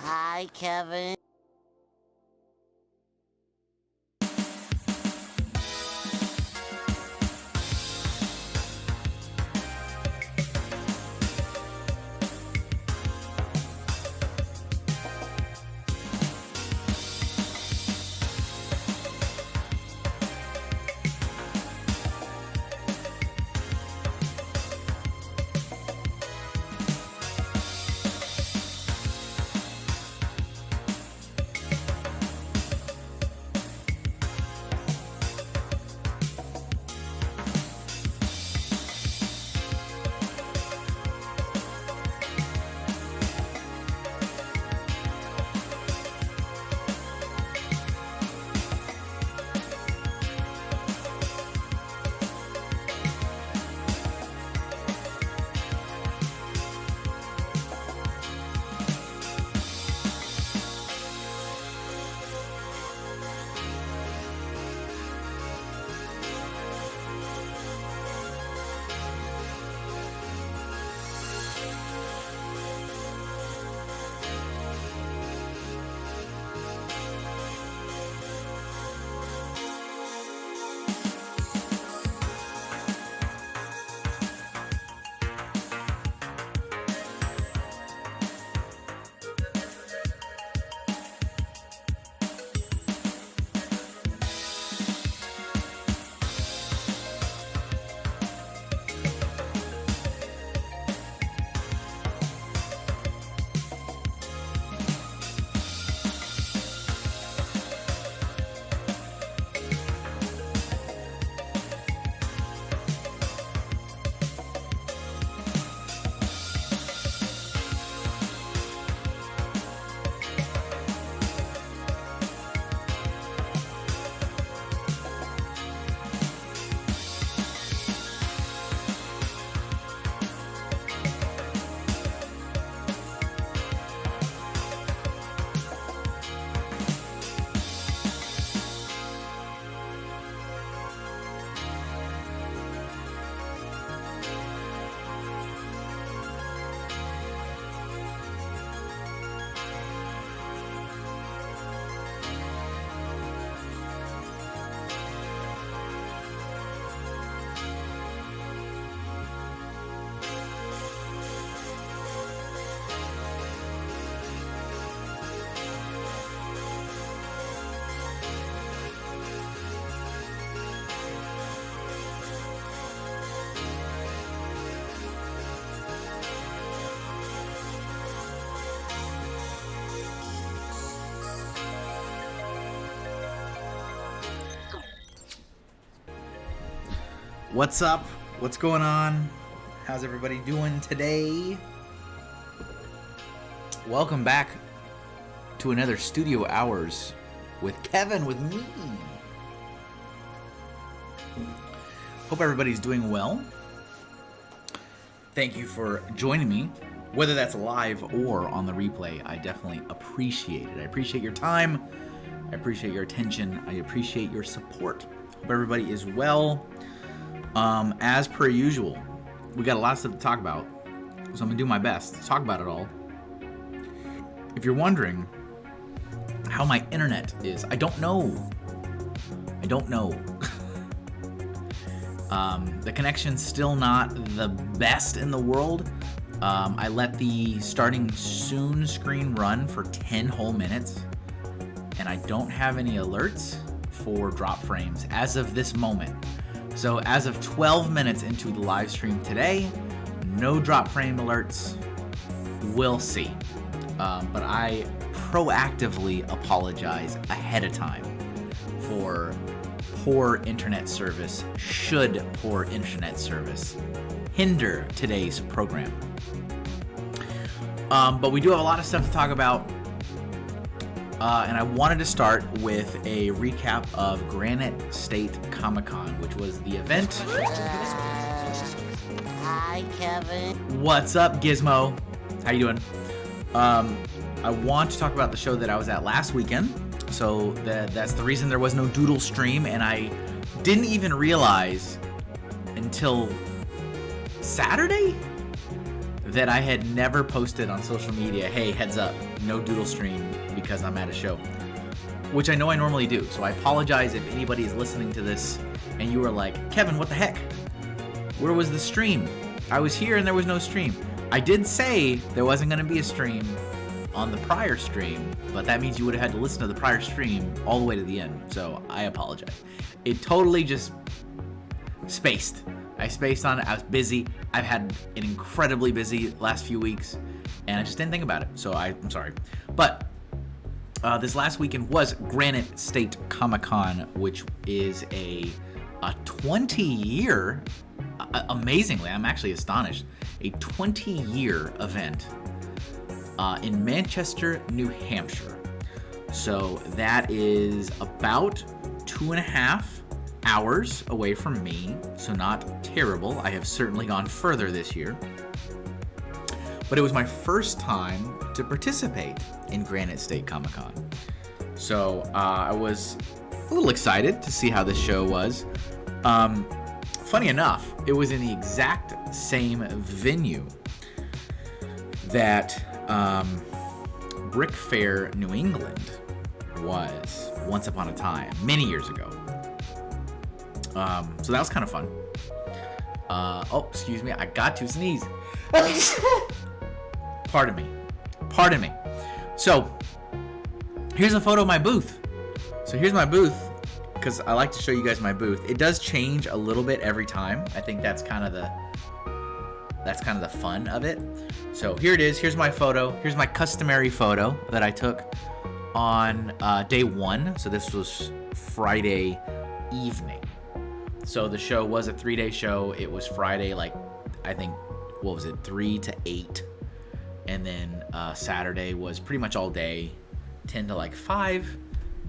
Hi, Kevin. What's up? What's going on? How's everybody doing today? Welcome back to another Studio Hours with Kevin, with me. Hope everybody's doing well. Thank you for joining me, whether that's live or on the replay. I definitely appreciate it. I appreciate your time. I appreciate your attention. I appreciate your support. Hope everybody is well. As per usual, we got a lot of stuff to talk about, so I'm gonna do my best to talk about it all. If you're wondering how my internet is, I don't know. The connection's still not the best in the world. I let the starting soon screen run for 10 whole minutes, and I don't have any alerts for drop frames as of this moment. So as of 12 minutes into the live stream today, no drop frame alerts. We'll see. But I proactively apologize ahead of time for poor internet service, should poor internet service hinder today's program. But we do have a lot of stuff to talk about. And I wanted to start with a recap of Granite State Comic-Con, which was the event. Hi, Kevin. What's up, Gizmo? How you doing? I want to talk about the show that I was at last weekend. So that's the reason there was no doodle stream, and I didn't even realize until Saturday that I had never posted on social media, hey, heads up, no doodle stream because I'm at a show, which I know I normally do. So I apologize if anybody is listening to this and you were like, Kevin, what the heck? Where was the stream? I was here and there was no stream. I did say there wasn't going to be a stream on the prior stream, but that means you would have had to listen to the prior stream all the way to the end. So I apologize. It totally just spaced. I spaced on it. I was busy. I've had an incredibly busy last few weeks, and I just didn't think about it. So I'm sorry. But this last weekend was Granite State Comic-Con, which is a 20-year, amazingly, I'm actually astonished, a 20-year event in Manchester, New Hampshire. So that is about 2.5 hours away from me, so not terrible. I have certainly gone further this year. But it was my first time to participate in Granite State Comic-Con. So I was a little excited to see how this show was. Funny enough, it was in the exact same venue that Brick Fair New England was once upon a time, many years ago. So that was kind of fun. Oh, excuse me, I got to sneeze. Pardon me. So, here's a photo of my booth. So here's my booth, because I like to show you guys my booth. It does change a little bit every time. I think that's kind of the fun of it. So here it is. Here's my photo. Here's my customary photo that I took on day 1. So this was Friday evening. So the show was a 3-day show. It was Friday, like, I think, 3 to 8. And then Saturday was pretty much all day, 10 to like 5.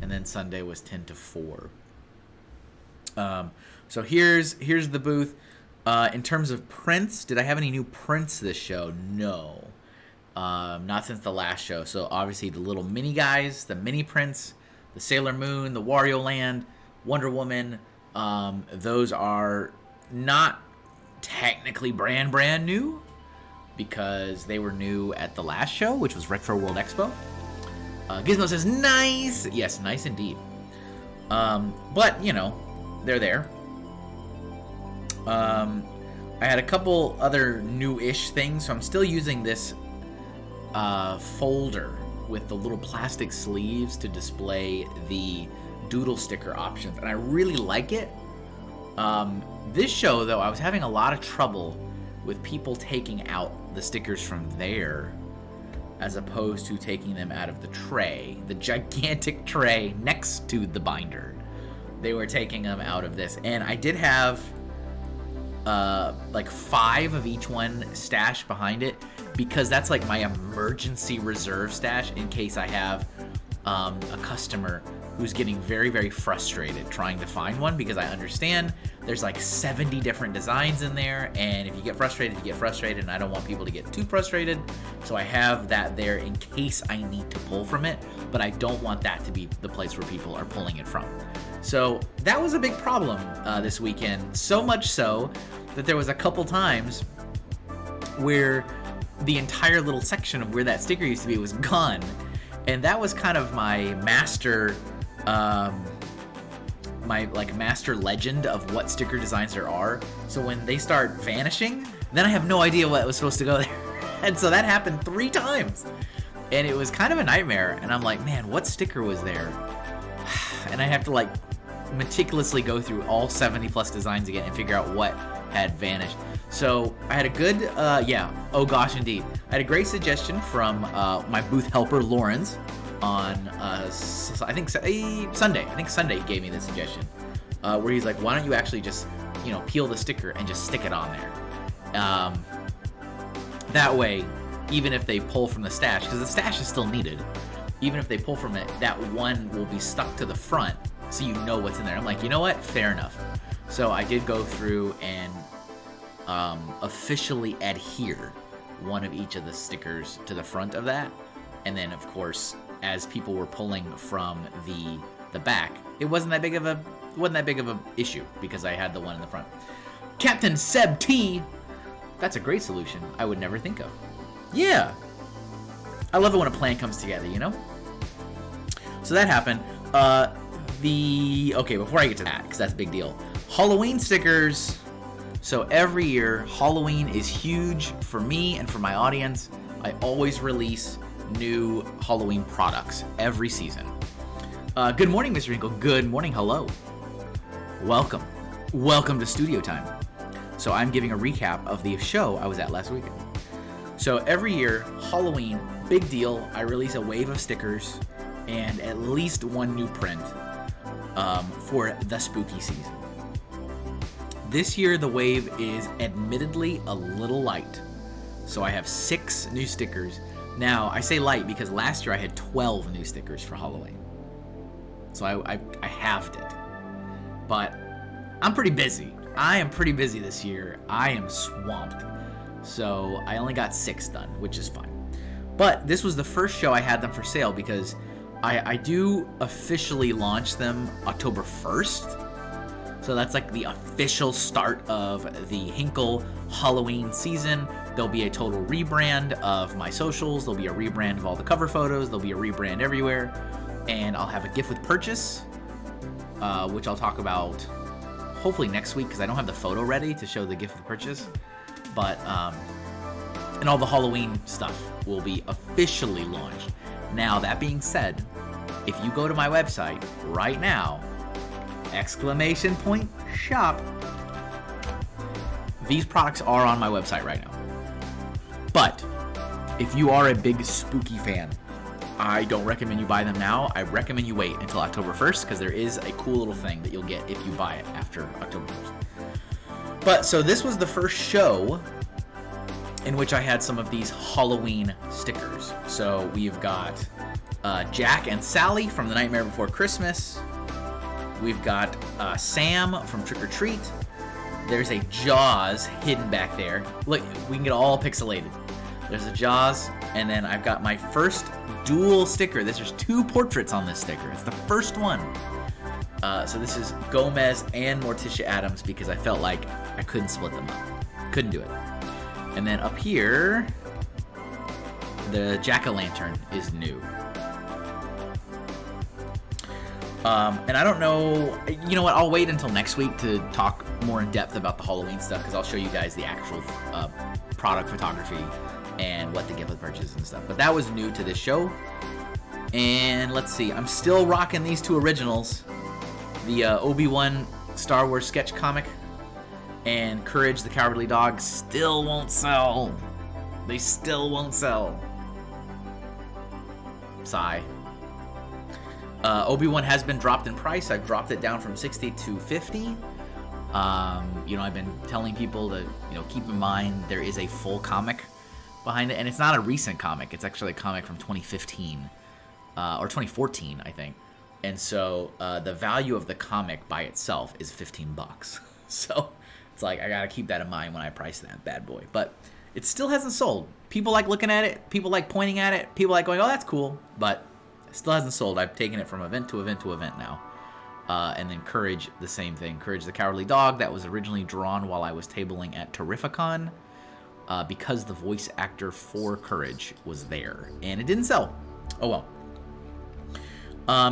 And then Sunday was 10 to 4. So here's the booth. In terms of prints, did I have any new prints this show? No. Not since the last show. So obviously the little mini guys, the mini prints, the Sailor Moon, the Wario Land, Wonder Woman, those are not technically brand new because they were new at the last show, which was Retro World Expo. Gizmo says, nice! Yes, nice indeed. But, you know, they're there. I had a couple other new-ish things, so I'm still using this folder with the little plastic sleeves to display the doodle sticker options, and I really like it. This show, though, I was having a lot of trouble with people taking out the stickers from there as opposed to taking them out of the tray, the gigantic tray next to the binder. They were taking them out of this, and I did have like 5 of each one stashed behind it because that's like my emergency reserve stash in case I have a customer who's getting very, very frustrated trying to find one, because I understand there's like 70 different designs in there, and if you get frustrated, you get frustrated, and I don't want people to get too frustrated, so I have that there in case I need to pull from it, but I don't want that to be the place where people are pulling it from. So that was a big problem this weekend, so much so that there was a couple times where the entire little section of where that sticker used to be was gone, and that was kind of my master master legend of what sticker designs there are. So when they start vanishing, then I have no idea what was supposed to go there. And so that happened 3 times, and it was kind of a nightmare, and I'm like, man, what sticker was there? And I have to like meticulously go through all 70 plus designs again and figure out what had vanished. So I had a good oh gosh indeed, I had a great suggestion from my booth helper Lawrence on I think Sunday. I think Sunday he gave me this suggestion where he's like, why don't you actually just, you know, peel the sticker and just stick it on there. That way, even if they pull from the stash, because the stash is still needed, even if they pull from it, that one will be stuck to the front so you know what's in there. I'm like, you know what? Fair enough. So I did go through and officially adhere one of each of the stickers to the front of that. And then, of course, as people were pulling from the back, it wasn't that big of a issue because I had the one in the front. Captain Seb T, that's a great solution I would never think of. Yeah, I love it when a plan comes together, you know. So that happened. Okay, before I get to that, because that's a big deal. Halloween stickers. So every year, Halloween is huge for me and for my audience. I always release new Halloween products every season. Good morning, Mr. Hinkle. Good morning. Hello. Welcome. Welcome to Studio Time. So I'm giving a recap of the show I was at last weekend. So every year, Halloween, big deal. I release a wave of stickers and at least one new print for the spooky season. This year, the wave is admittedly a little light. So I have 6 new stickers. Now, I say light because last year I had 12 new stickers for Halloween. So I halved it. But I'm pretty busy. I am pretty busy this year. I am swamped. So I only got 6 done, which is fine. But this was the first show I had them for sale because I do officially launch them October 1st. So that's like the official start of the Hinkle Halloween season. There'll be a total rebrand of my socials. There'll be a rebrand of all the cover photos. There'll be a rebrand everywhere. And I'll have a gift with purchase, which I'll talk about hopefully next week because I don't have the photo ready to show the gift with purchase. But, and all the Halloween stuff will be officially launched. Now, that being said, if you go to my website right now, !shop. These products are on my website right now. But if you are a big spooky fan, I don't recommend you buy them now. I recommend you wait until October 1st because there is a cool little thing that you'll get if you buy it after October 1st. But so this was the first show in which I had some of these Halloween stickers. So we've got Jack and Sally from The Nightmare Before Christmas. We've got Sam from Trick or Treat. There's a Jaws hidden back there. Look, we can get all pixelated. There's a Jaws, and then I've got my first dual sticker. There's 2 portraits on this sticker. It's the first one. So this is Gomez and Morticia Addams because I felt like I couldn't split them up. Couldn't do it. And then up here, the Jack-o'-lantern is new. And I don't know, you know what, I'll wait until next week to talk more in depth about the Halloween stuff because I'll show you guys the actual product photography and what the gift with purchase and stuff. But that was new to this show. And let's see, I'm still rocking these 2 originals. The Obi-Wan Star Wars sketch comic and Courage the Cowardly Dog still won't sell. They still won't sell. Sigh. Obi-Wan has been dropped in price. I've dropped it down from 60 to 50. You know, I've been telling people to, you know, keep in mind there is a full comic behind it, and it's not a recent comic. It's actually a comic from 2015 or 2014, I think. And so the value of the comic by itself is $15. So it's like I gotta keep that in mind when I price that bad boy. But it still hasn't sold. People like looking at it. People like pointing at it. People like going, "Oh, that's cool," but still hasn't sold. I've taken it from event to event to event now. And then Courage, the same thing. Courage the Cowardly Dog, that was originally drawn while I was tabling at Terrificon because the voice actor for Courage was there. And it didn't sell. Oh well.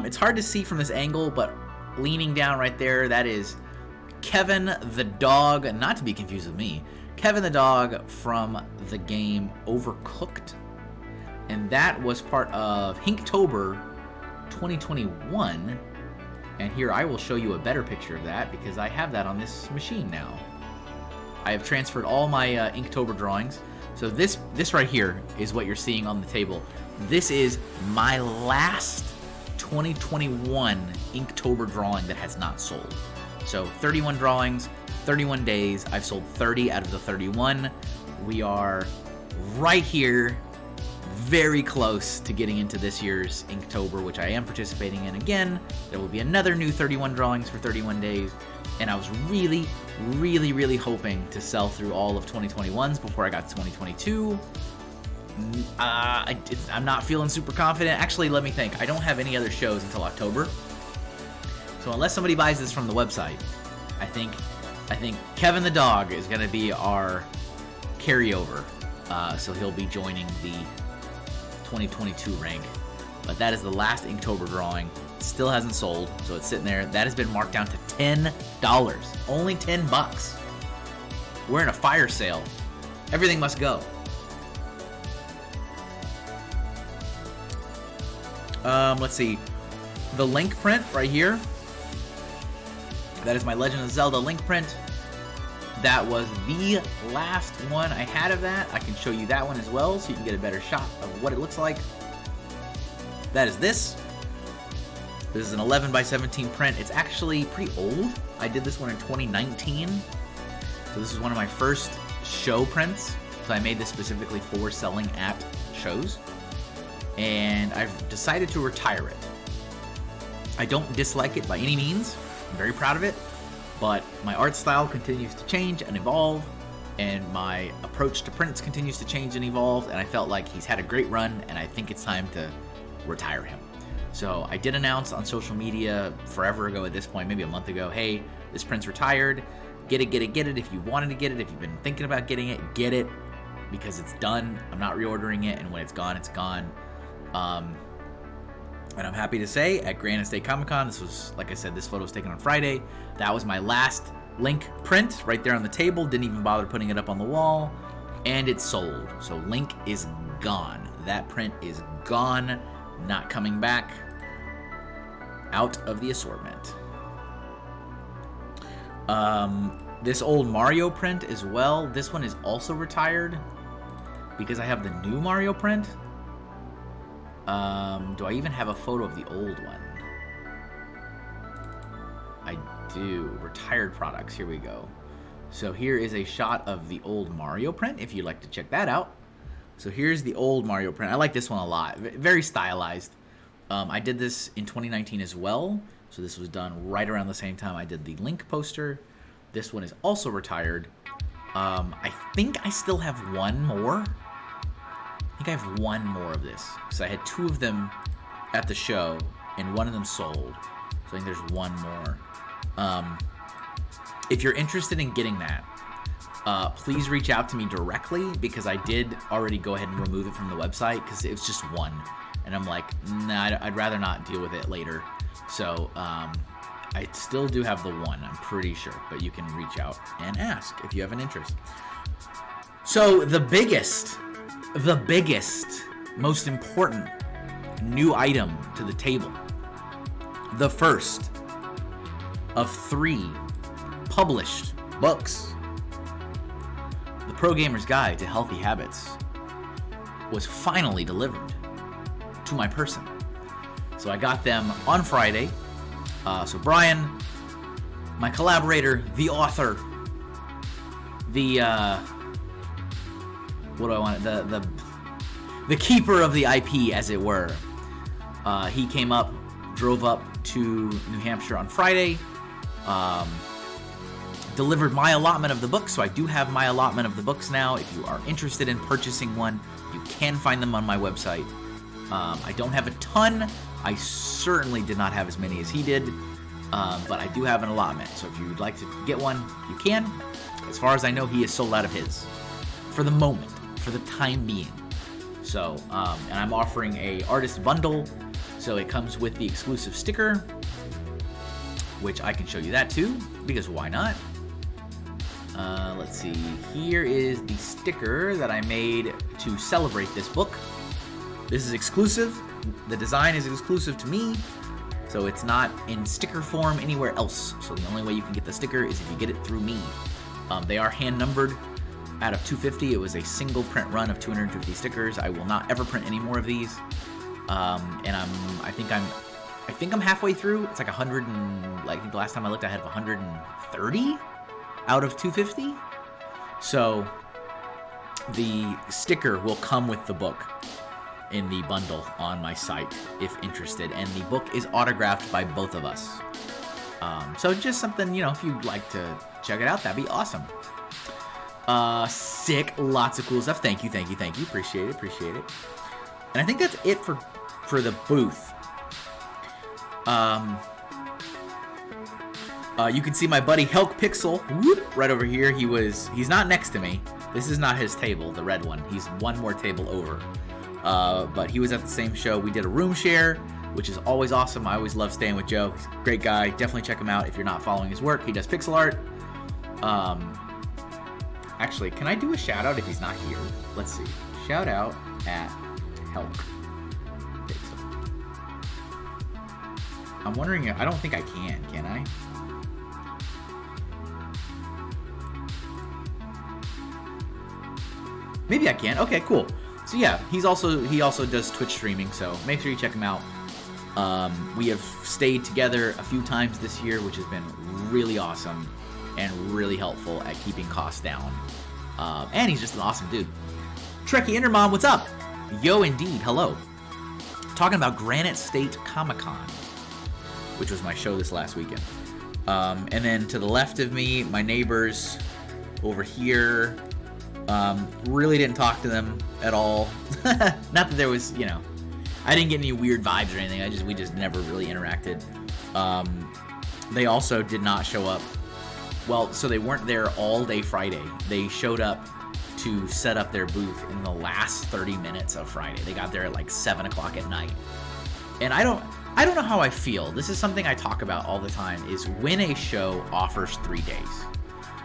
It's hard to see from this angle, but leaning down right there, that is Kevin the dog, not to be confused with me. Kevin the dog from the game Overcooked. And that was part of Hinktober 2021. And here I will show you a better picture of that because I have that on this machine now. I have transferred all my Inktober drawings. So this right here is what you're seeing on the table. This is my last 2021 Inktober drawing that has not sold. So 31 drawings, 31 days. I've sold 30 out of the 31. We are right here, very close to getting into this year's Inktober, which I am participating in again. There will be another new 31 drawings for 31 days. And I was really, really, really hoping to sell through all of 2021's before I got to 2022. I'm not feeling super confident. Actually, let me think. I don't have any other shows until October. So unless somebody buys this from the website, I think Kevin the dog is going to be our carryover. So he'll be joining the 2022 rank. But that is the last Inktober drawing. It still hasn't sold, so it's sitting there. That has been marked down to $10. Only $10. We're in a fire sale. Everything must go. Let's see. The Link print right here. That is my Legend of Zelda Link print. That was the last one I had of that. I can show you that one as well so you can get a better shot of what it looks like. That is this. This is an 11 by 17 print. It's actually pretty old. I did this one in 2019. So this is one of my first show prints. So I made this specifically for selling at shows. And I've decided to retire it. I don't dislike it by any means. I'm very proud of it. But my art style continues to change and evolve. And my approach to prints continues to change and evolve. And I felt like he's had a great run. And I think it's time to retire him. So I did announce on social media forever ago at this point, maybe a month ago, hey, this print's retired. Get it, get it, get it. If you wanted to get it, if you've been thinking about getting it, get it. Because it's done. I'm not reordering it. And when it's gone, it's gone. And I'm happy to say at Granite State Comic Con, this was, like I said, this photo was taken on Friday. That was my last Link print right there on the table. Didn't even bother putting it up on the wall. And it's sold. So Link is gone. That print is gone. Not coming back. Out of the assortment. This old Mario print as well. This one is also retired because I have the new Mario print. Do I even have a photo of the old one? I do. Retired products. Here we go. So here is a shot of the old Mario print, if you'd like to check that out. So here's the old Mario print. I like this one a lot. Very stylized. I did this in 2019 as well. So this was done right around the same time I did the Link poster. This one is also retired. I think I still have one more. I think I have one more of this. Because I had two of them at the show, and one of them sold. So I think there's one more. If you're interested in getting that, please reach out to me directly, because I did already go ahead and remove it from the website because it was just one. And I'm like, nah, I'd rather not deal with it later. So I still do have the one, I'm pretty sure. But you can reach out and ask if you have an interest. So the biggest, most important new item to the table. The first of 3 published books. The Pro Gamer's Guide to Healthy Habits was finally delivered to my person. So I got them on Friday. So Brian, my collaborator, the author, the what do I want? The keeper of the IP, as it were. He came up, drove up to New Hampshire on Friday. Delivered my allotment of the books, so I do have my allotment of the books now. If you are interested in purchasing one, you can find them on my website. I don't have a ton. I certainly did not have as many as he did, but I do have an allotment. So if you would like to get one, you can. As far as I know, he is sold out of his for the moment, for the time being. So, and I'm offering a artist bundle, so it comes with the exclusive sticker, which I can show you that too, because why not? Let's see, here is the sticker that I made to celebrate this book. This is exclusive. The design is exclusive to me, so it's not in sticker form anywhere else. So the only way you can get the sticker is if you get it through me. They are hand numbered out of 250. It was a single print run of 250 stickers. I will not ever print any more of these. And I think I'm halfway through. It's like 100 and, like, I think the last time I looked I had 130 out of 250. So the sticker will come with the book in the bundle on my site if interested, and the book is autographed by both of us. So just something, if you'd like to check it out, that'd be awesome. Sick. Lots of cool stuff. Thank you. Appreciate it. And I think that's it for the booth. You can see my buddy Helk Pixel right over here. He's not next to me. This is not his table, the red one. He's one more table over. But he was at the same show. We did a room share, which is always awesome. I always love staying with Joe. He's a great guy. Definitely check him out if you're not following his work. He does pixel art. Actually, can I do a shout out if he's not here? Let's see. Shout out at Helk Pixel. I'm wondering, I don't think I can I? Maybe I can. Okay, cool. So yeah, he also does Twitch streaming, so make sure you check him out. We have stayed together a few times this year, which has been really awesome and really helpful at keeping costs down. And he's just an awesome dude. Trekkie Intermom, what's up? Yo, indeed, hello. Talking about Granite State Comic-Con, which was my show this last weekend. And then to the left of me, my neighbors over here. Really didn't talk to them at all. Not that there was, I didn't get any weird vibes or anything. We just never really interacted. They also did not show up. Well, so they weren't there all day Friday. They showed up to set up their booth in the last 30 minutes of Friday. They got there at like 7 o'clock at night. And I don't know how I feel. This is something I talk about all the time, is when a show offers 3 days.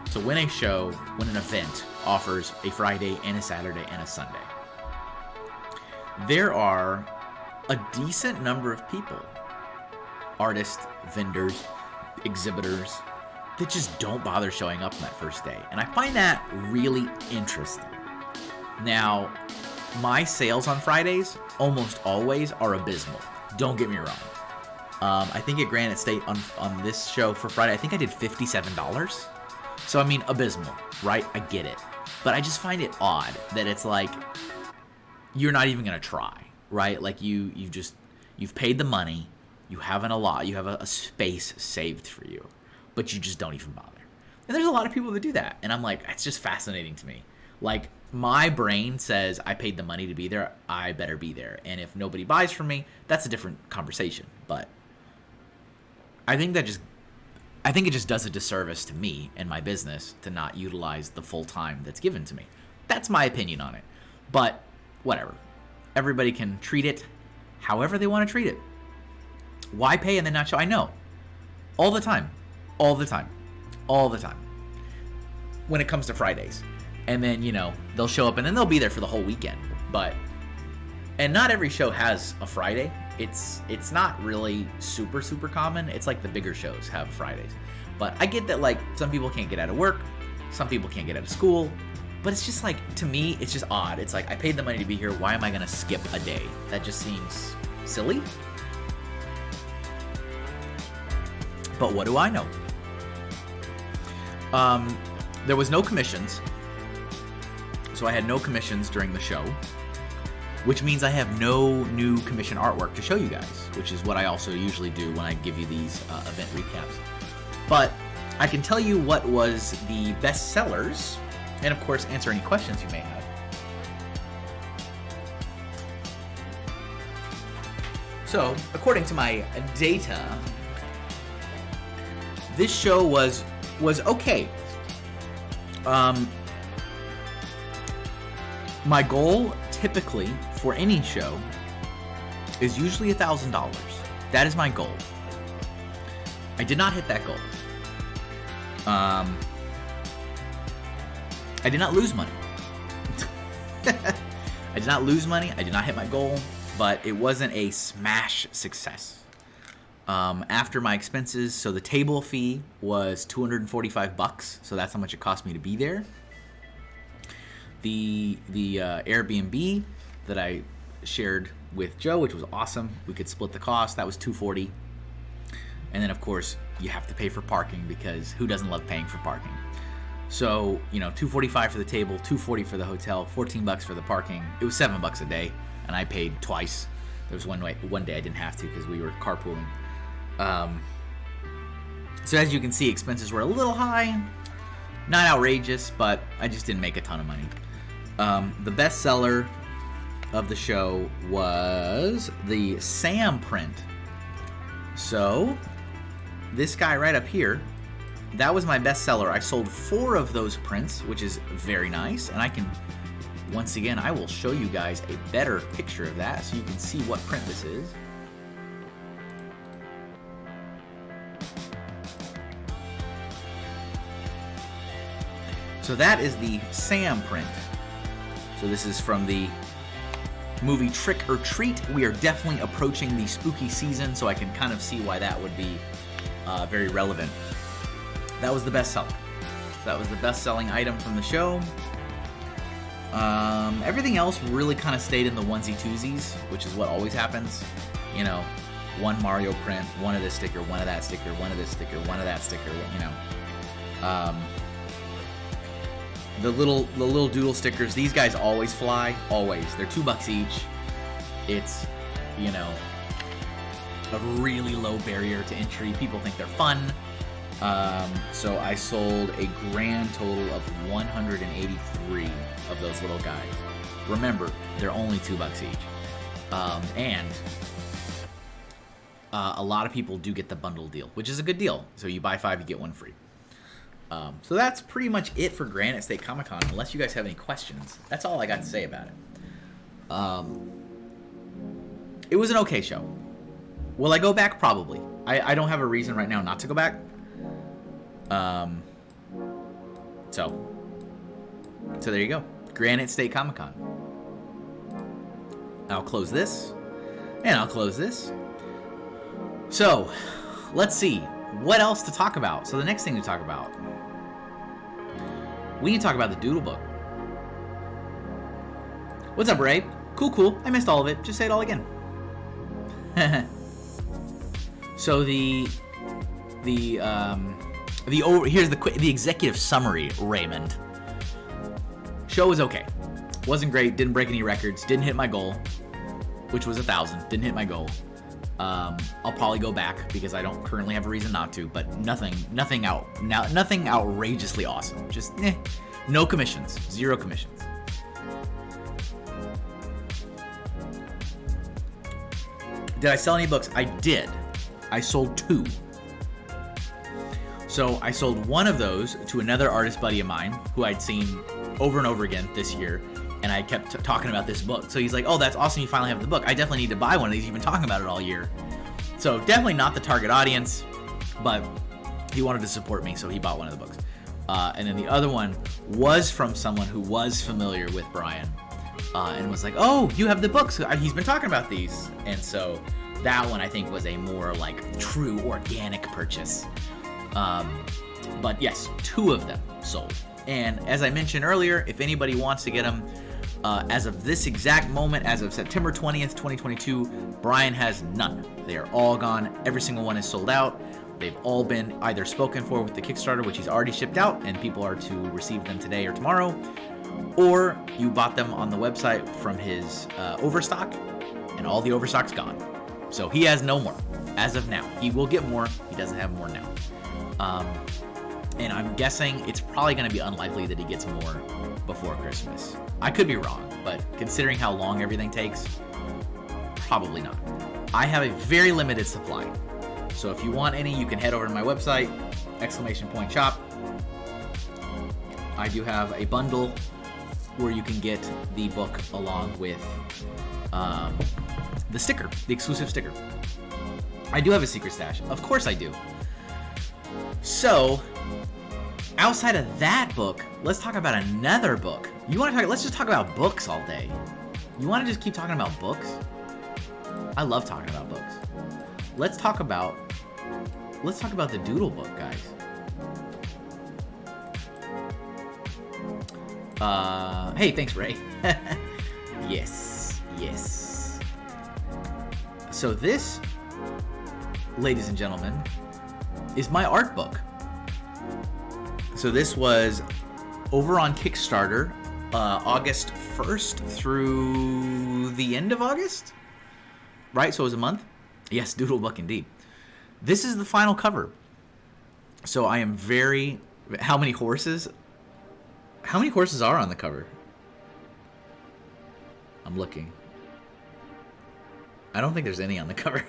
So when an event offers a Friday and a Saturday and a Sunday, there are a decent number of people, artists, vendors, exhibitors, that just don't bother showing up on that first day. And I find that really interesting. Now, my sales on Fridays almost always are abysmal. Don't get me wrong. I think at Granite State on this show for Friday, I think I did $57. So, I mean, abysmal, right? I get it. But I just find it odd that it's like, you're not even going to try, right? Like, you've paid the money, you have a space saved for you, but you just don't even bother. And there's a lot of people that do that. And I'm like, it's just fascinating to me. Like, my brain says I paid the money to be there, I better be there. And if nobody buys from me, that's a different conversation. But I think it just does a disservice to me and my business to not utilize the full time that's given to me. That's my opinion on it. But whatever. Everybody can treat it however they want to treat it. Why pay and then not show? I know. All the time. When it comes to Fridays. And then, they'll show up and then they'll be there for the whole weekend. And not every show has a Friday. It's not really super common. It's like the bigger shows have Fridays. But I get that, like, some people can't get out of work, some people can't get out of school, but it's just like, to me, it's just odd. It's like, I paid the money to be here, why am I gonna skip a day? That just seems silly. But what do I know? There was no commissions, so I had no commissions during the show, which means I have no new commission artwork to show you guys, which is what I also usually do when I give you these event recaps. But I can tell you what was the best sellers, and of course answer any questions you may have. So, according to my data, this show was okay. My goal typically for any show is usually $1,000. That is my goal. I did not hit that goal. I did not lose money. I did not lose money. I did not hit my goal, but it wasn't a smash success. After my expenses, so the table fee was $245, so that's how much it cost me to be there. The Airbnb that I shared with Joe, which was awesome. We could split the cost. That was $240. And then, of course, you have to pay for parking, because who doesn't love paying for parking? So, $245 for the table, $240 for the hotel, $14 for the parking. It was $7 a day, and I paid twice. There was one day I didn't have to because we were carpooling. So as you can see, expenses were a little high. Not outrageous, but I just didn't make a ton of money. The bestseller of the show was the Sam print. So, this guy right up here, that was my bestseller. I sold 4 of those prints, which is very nice. And I can, once again, I will show you guys a better picture of that so you can see what print this is. So that is the Sam print. So this is from the movie Trick or Treat. We are definitely approaching the spooky season, so I can kind of see why that would be very relevant. That was the bestseller. That was the best-selling item from the show. Everything else really kind of stayed in the onesie-twosies, which is what always happens. You know, one Mario print, one of this sticker, one of that sticker, one of this sticker, one of that sticker, you know. The little doodle stickers, these guys always fly, always. They're $2 each. It's, you know, a really low barrier to entry. People think they're fun. So I sold a grand total of 183 of those little guys. Remember, they're only $2 each. And a lot of people do get the bundle deal, which is a good deal. So you buy 5, you get 1 free. So that's pretty much it for Granite State Comic Con, unless you guys have any questions. That's all I got to say about it. It was an okay show. Will I go back? Probably. I don't have a reason right now not to go back. So there you go. Granite State Comic Con. I'll close this, and I'll close this. So, let's see. What else to talk about? So the next thing to talk about, we need to talk about the Doodle Book. What's up, Ray? Cool. I missed all of it. Just say it all again. So here's the executive summary, Raymond. Show was okay. Wasn't great. Didn't break any records. Didn't hit my goal, which was 1,000. Didn't hit my goal. I'll probably go back because I don't currently have a reason not to, but nothing outrageously awesome. Just no commissions, 0 commissions. Did I sell any books? I did. I sold 2. So I sold one of those to another artist buddy of mine who I'd seen over and over again this year. And I kept talking about this book. So he's like, oh, that's awesome, you finally have the book. I definitely need to buy one of these. You've been talking about it all year. So definitely not the target audience, but he wanted to support me, so he bought one of the books. And then the other one was from someone who was familiar with Brian and was like, oh, you have the books. He's been talking about these. And so that one, I think, was a more like true organic purchase. But yes, 2 of them sold. And as I mentioned earlier, if anybody wants to get them, as of this exact moment, as of September 20th, 2022, Brian has none. They are all gone. Every single one is sold out. They've all been either spoken for with the Kickstarter, which he's already shipped out, and people are to receive them today or tomorrow, or you bought them on the website from his overstock, and all the overstock's gone. So he has no more as of now. He will get more. He doesn't have more now. And I'm guessing it's probably going to be unlikely that he gets more before Christmas. I could be wrong, but considering how long everything takes, probably not. I have a very limited supply. So if you want any, you can head over to my website, !shop. I do have a bundle where you can get the book along with the sticker, the exclusive sticker. I do have a secret stash. Of course I do. So, outside of that book, let's talk about another book. Let's just talk about books all day. You want to just keep talking about books? I love talking about books. Let's talk about the Doodle Book, guys. Hey, thanks, Ray. Yes. So this, ladies and gentlemen, is my art book. So this was over on Kickstarter, August 1st through the end of August, right? So it was a month. Yes, Doodle Book indeed. This is the final cover. So I am very, How many horses? How many horses are on the cover? I'm looking. I don't think there's any on the cover.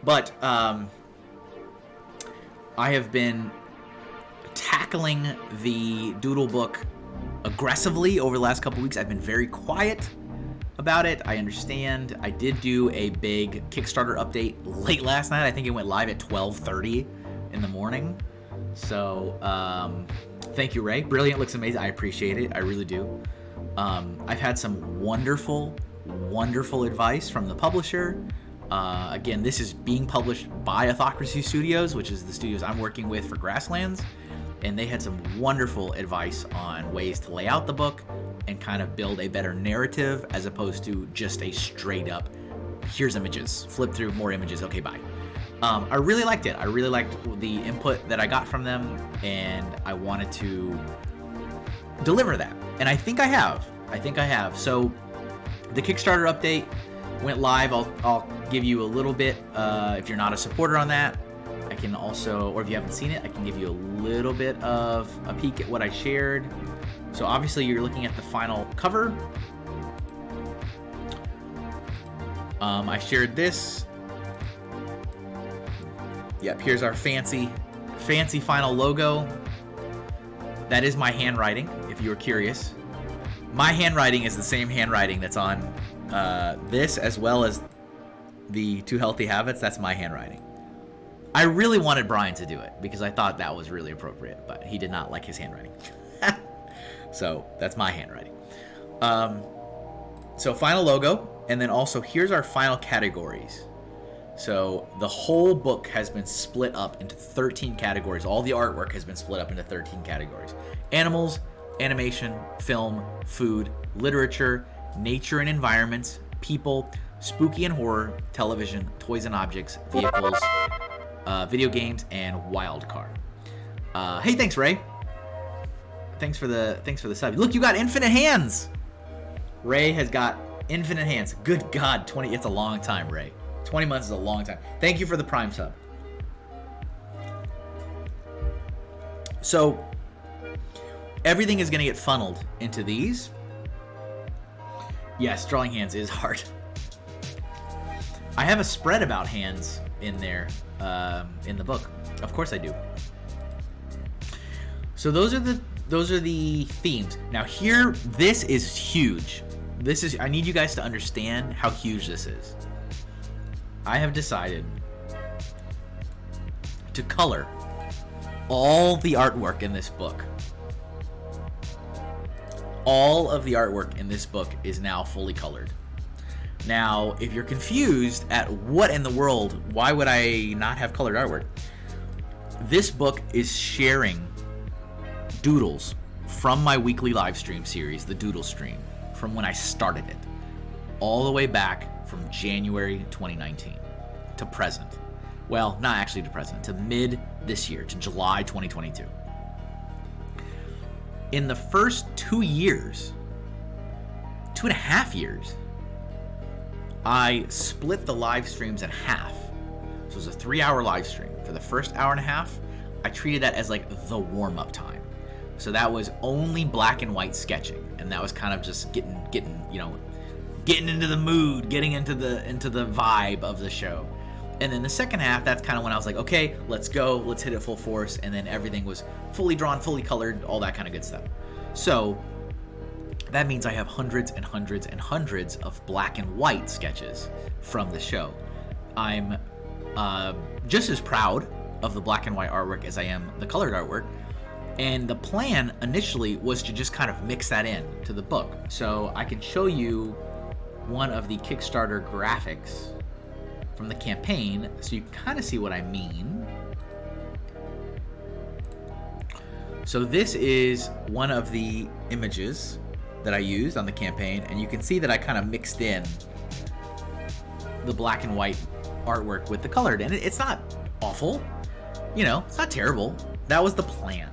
But I have been tackling the doodle book aggressively over the last couple weeks. I've been very quiet about it. I understand. I did do a big Kickstarter update late last night. I think it went live at 12:30 in the morning. So thank you, Ray. Brilliant, looks amazing. I appreciate it. I really do. I've had some wonderful advice from the publisher. Again, this is being published by Authocracy Studios, which is the studios I'm working with for Grasslands. And they had some wonderful advice on ways to lay out the book and kind of build a better narrative as opposed to just a straight up, here's images, flip through more images, okay, bye. I really liked it. I really liked the input that I got from them, and I wanted to deliver that. And I think I have. So the Kickstarter update went live. I'll give you a little bit, if you're not a supporter on that. I can also, or if you haven't seen it, I can give you a little bit of a peek at what I shared. So obviously you're looking at the final cover. I shared this. Yep, here's our fancy final logo. That is my handwriting, if you were curious. My handwriting is the same handwriting that's on this, as well as the Two Healthy Habits. That's my handwriting. I really wanted Brian to do it because I thought that was really appropriate, but he did not like his handwriting. So that's my handwriting. So final logo, and then also here's our final categories. So the whole book has been split up into 13 categories. All the artwork has been split up into 13 categories. Animals, animation, film, food, literature, nature and environments, people, spooky and horror, television, toys and objects, vehicles, video games, and wild card. Hey, thanks, Ray. Thanks for the sub. Look, you got infinite hands. Ray has got infinite hands. Good God, 20. It's a long time, Ray. 20 months is a long time. Thank you for the Prime sub. So everything is going to get funneled into these. Yes, drawing hands is hard. I have a spread about hands in there in the book. Of course I do. So those are the themes. Now here, this is huge. I need you guys to understand how huge this is. I have decided to color all the artwork in this book. All of the artwork in this book is now fully colored. Now, if you're confused at what in the world, why would I not have colored artwork? This book is sharing doodles from my weekly live stream series, the Doodle Stream, from when I started it, all the way back from January 2019 to present. Well, not actually to present, to mid this year, to July 2022. In the first 2 years, 2.5 years, I split the live streams in half. So it was a 3-hour live stream. For the first hour and a half, I treated that as like the warm-up time. So that was only black and white sketching, and that was kind of just getting into the mood, getting into the vibe of the show. And then the second half, that's kind of when I was like, okay, let's go, let's hit it full force, and then everything was fully drawn, fully colored, all that kind of good stuff. So that means I have hundreds and hundreds and hundreds of black and white sketches from the show. I'm just as proud of the black and white artwork as I am the colored artwork. And the plan initially was to just kind of mix that in to the book. So I can show you one of the Kickstarter graphics from the campaign so you can kind of see what I mean. So this is one of the images that I used on the campaign, and you can see that I kind of mixed in the black and white artwork with the colored, and it's not awful, it's not terrible. That was the plan.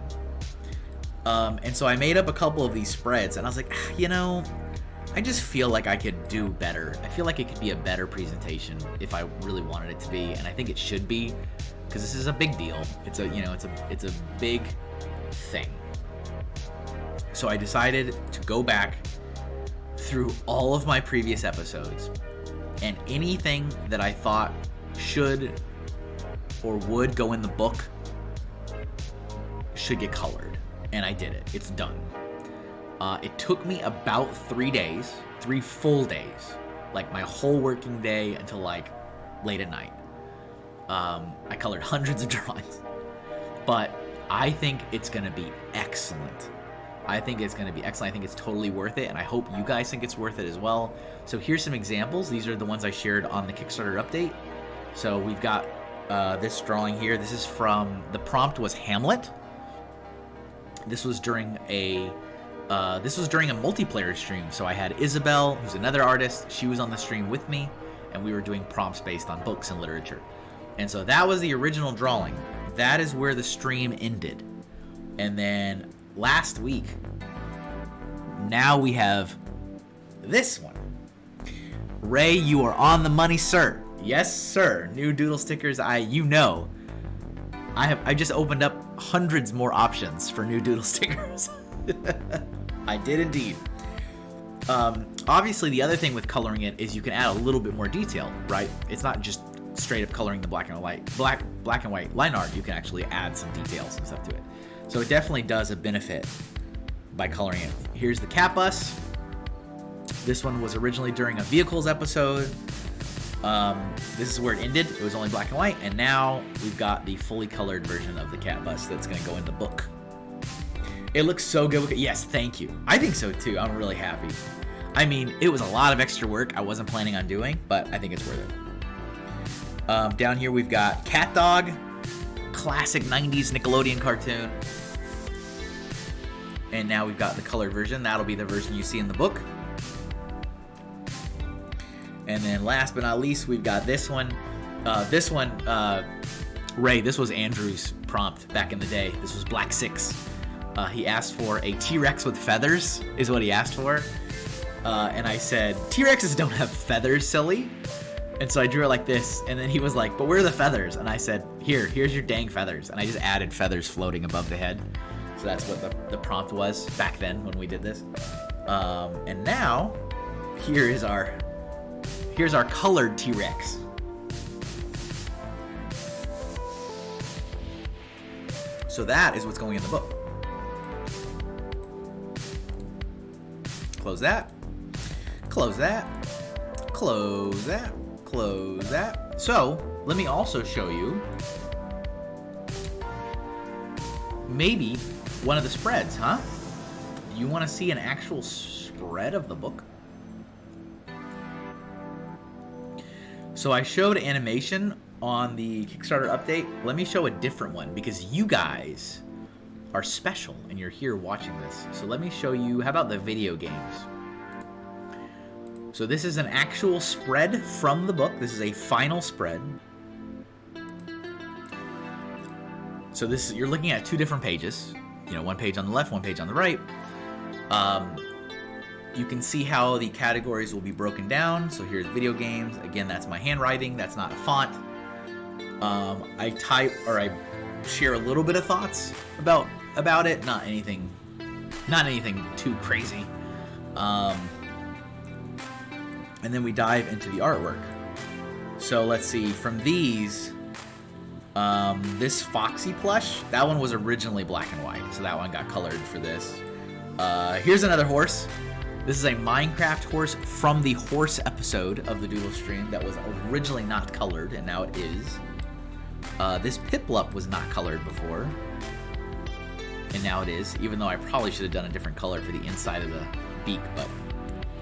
And so I made up a couple of these spreads, and I was like, I just feel like I could do better. I feel like it could be a better presentation if I really wanted it to be, and I think it should be. because this is a big deal. It's a, you know, it's a big thing. So I decided to go back through all of my previous episodes, and anything that I thought should or would go in the book should get colored, and I did it. It's done. It took me about 3 days, 3 full days, like my whole working day until like late at night. I colored hundreds of drawings, but I think it's gonna be excellent. I think it's gonna be excellent. I think it's totally worth it, and I hope you guys think it's worth it as well. So here's some examples. These are the ones I shared on the Kickstarter update. So we've got this drawing here. This is from, the prompt was Hamlet. This was during a multiplayer stream. So I had Isabel, who's another artist. She was on the stream with me, and we were doing prompts based on books and literature. And so that was the original drawing. That is where the stream ended. And then last week, now we have this one. Ray, you are on the money, sir. Yes, sir. New doodle stickers. I just opened up hundreds more options for new doodle stickers. I did indeed. Obviously, the other thing with coloring it is you can add a little bit more detail, right? It's not just straight up coloring the black and white line art. You can actually add some details and stuff to it. So it definitely does a benefit by coloring it. Here's the cat bus. This one was originally during a vehicles episode. This is where it ended. It was only black and white, and now we've got the fully colored version of the cat bus that's going to go in the book. It looks so good. Yes, thank you. I think so too. I'm really happy. I mean, it was a lot of extra work I wasn't planning on doing, but I think it's worth it. Down here we've got Cat Dog, classic 90s Nickelodeon cartoon. And now we've got the colored version. That'll be the version you see in the book. And then last but not least, we've got this one. Ray, this was Andrew's prompt back in the day. This was Black 6. He asked for a T-Rex with feathers, is what he asked for. And I said, T-Rexes don't have feathers, silly. And so I drew it like this, and then he was like, but where are the feathers? And I said, here's your dang feathers. And I just added feathers floating above the head. So that's what the prompt was back then when we did this. And now, here's our colored T-Rex. So that is what's going in the book. Close that. Close that. Close that. Close that. So, let me also show you maybe one of the spreads, huh? You want to see an actual spread of the book? So I showed animation on the Kickstarter update. Let me show a different one because you guys are special and you're here watching this. So let me show you, how about the video games? So this is an actual spread from the book. This is a final spread. So this, you're looking at 2 different pages. You know, one page on the left, one page on the right. You can see how the categories will be broken down. So here's video games. Again, that's my handwriting. That's not a font. I type, or I share a little bit of thoughts about it. Not anything too crazy. And then we dive into the artwork. So let's see, from these, this Foxy plush, that one was originally black and white, so that one got colored for this. Here's another horse. This is a Minecraft horse from the horse episode of the Doodle Stream that was originally not colored, and now it is. This Piplup was not colored before, and now it is, even though I probably should have done a different color for the inside of the beak, but,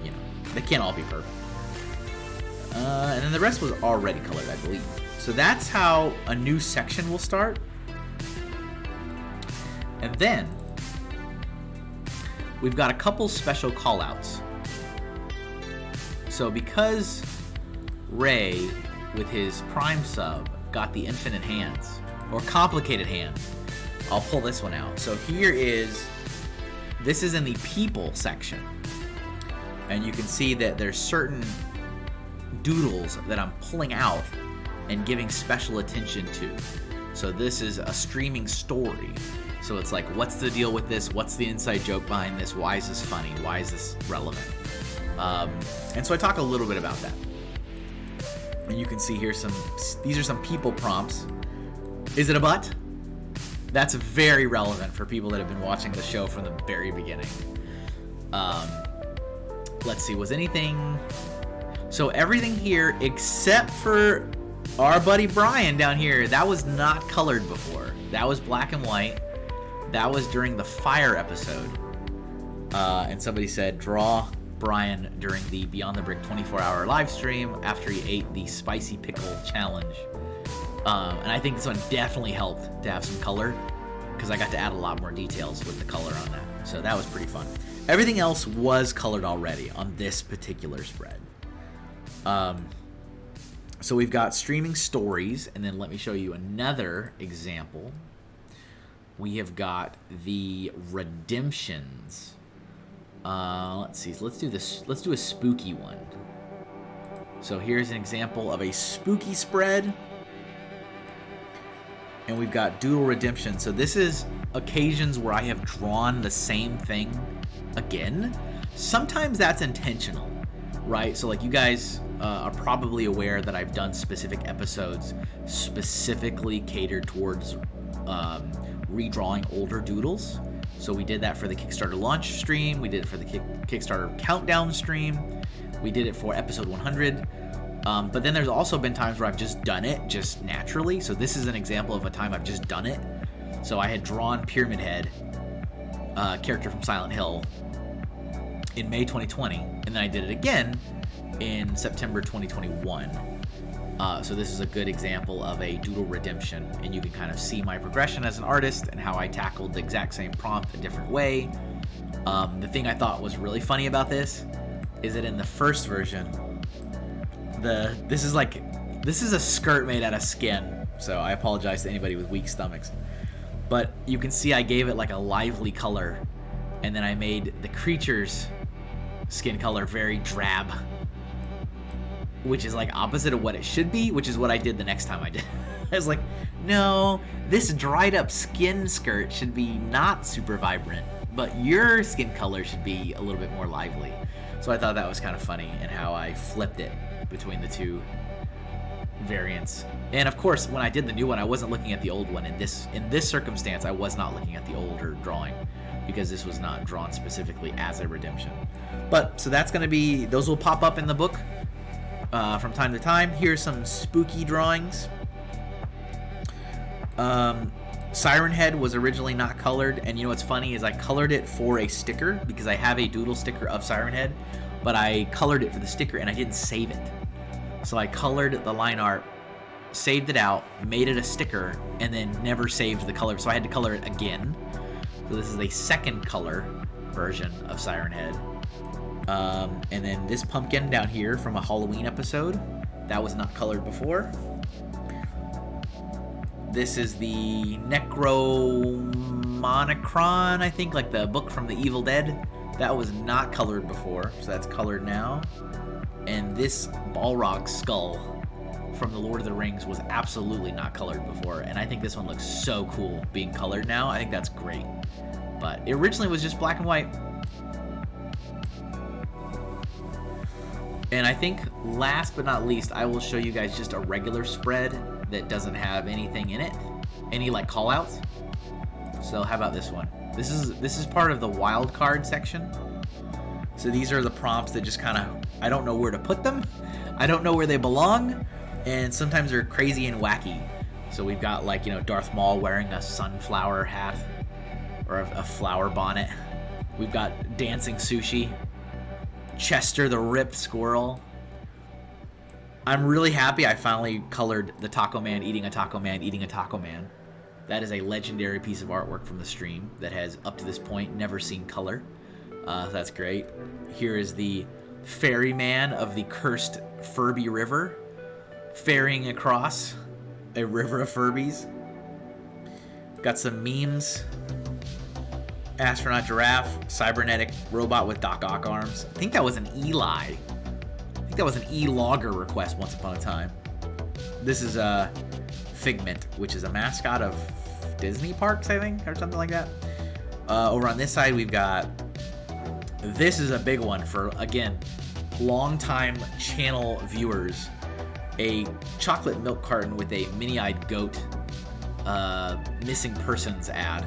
you know, they can't all be perfect. And then the rest was already colored, I believe. So that's how a new section will start. And then we've got a couple special callouts. So because Ray, with his Prime sub, got the infinite hands, or complicated hands, I'll pull this one out. So this is in the people section. And you can see that there's certain doodles that I'm pulling out and giving special attention to. So this is a streaming story. So it's like, what's the deal with this? What's the inside joke behind this? Why is this funny? Why is this relevant? And so I talk a little bit about that. And you can see here these are some people prompts. Is it a butt? That's very relevant for people that have been watching the show from the very beginning. Let's see, was anything... So everything here, except for our buddy Brian down here, that was not colored before. That was black and white. That was during the fire episode. And somebody said, draw Brian during the Beyond the Brick 24-hour live stream after he ate the spicy pickle challenge. And I think this one definitely helped to have some color, because I got to add a lot more details with the color on that. So that was pretty fun. Everything else was colored already on this particular spread. So we've got streaming stories, and then let me show you another example. We have got the redemptions. Let's see. Let's do this. Let's do a spooky one. So here's an example of a spooky spread. And we've got doodle redemption. So this is occasions where I have drawn the same thing again. Sometimes that's intentional, right? So like you guys are probably aware that I've done specific episodes specifically catered towards redrawing older doodles. So we did that for the Kickstarter launch stream. We did it for the Kickstarter countdown stream. We did it for episode 100. But then there's also been times where I've just done it just naturally. So this is an example of a time I've just done it. So I had drawn Pyramid Head, character from Silent Hill, in May 2020, and then I did it again in September 2021. So this is a good example of a doodle redemption, and you can kind of see my progression as an artist and how I tackled the exact same prompt a different way. The thing I thought was really funny about this is that in the first version, this is a skirt made out of skin, so I apologize to anybody with weak stomachs. But you can see I gave it like a lively color, and then I made the creature's skin color very drab, which is like opposite of what it should be, which is what I did the next time I did. I was like, no, this dried up skin skirt should be not super vibrant, but your skin color should be a little bit more lively. So I thought that was kind of funny, and how I flipped it between the two variants. And of course, when I did the new one, I wasn't looking at the old one. In this circumstance, I was not looking at the older drawing, because this was not drawn specifically as a redemption. But so that's going to be, those will pop up in the book from time to time. Here's some spooky drawings. Siren Head was originally not colored, and you know what's funny is I colored it for a sticker, because I have a doodle sticker of Siren Head, but I colored it for the sticker and I didn't save it. So I colored the line art, saved it out, made it a sticker, and then never saved the color, so I had to color it again. So this is a second color version of Siren Head. And then this pumpkin down here from a Halloween episode, that was not colored before. This is the Necromonicron, I think, like the book from the Evil Dead. That was not colored before, so that's colored now. And this Balrog skull from the Lord of the Rings was absolutely not colored before, and I think this one looks so cool being colored now. I think that's great. But it originally was just black and white. And I think last but not least, I will show you guys just a regular spread that doesn't have anything in it, any like call outs. So how about this one? This is part of the wild card section. So these are the prompts that just kind of, I don't know where to put them. I don't know where they belong, and sometimes they're crazy and wacky. So we've got, like, you know, Darth Maul wearing a sunflower hat or a flower bonnet. We've got dancing sushi. Chester the ripped squirrel. I'm really happy I finally colored the Taco Man eating a Taco Man eating a Taco Man. That is a legendary piece of artwork from the stream that has, up to this point, never seen color. That's great. Here is the ferryman of the cursed Furby River, ferrying across a river of Furbies. Got some memes. Astronaut giraffe, cybernetic robot with Doc Ock arms. I think that was an Eli. I think that was an E-Logger request once upon a time. This is Figment, which is a mascot of Disney parks, I think, or something like that. Over on this side, we've got, this is a big one for, again, longtime channel viewers. A chocolate milk carton with a mini-eyed goat missing persons ad.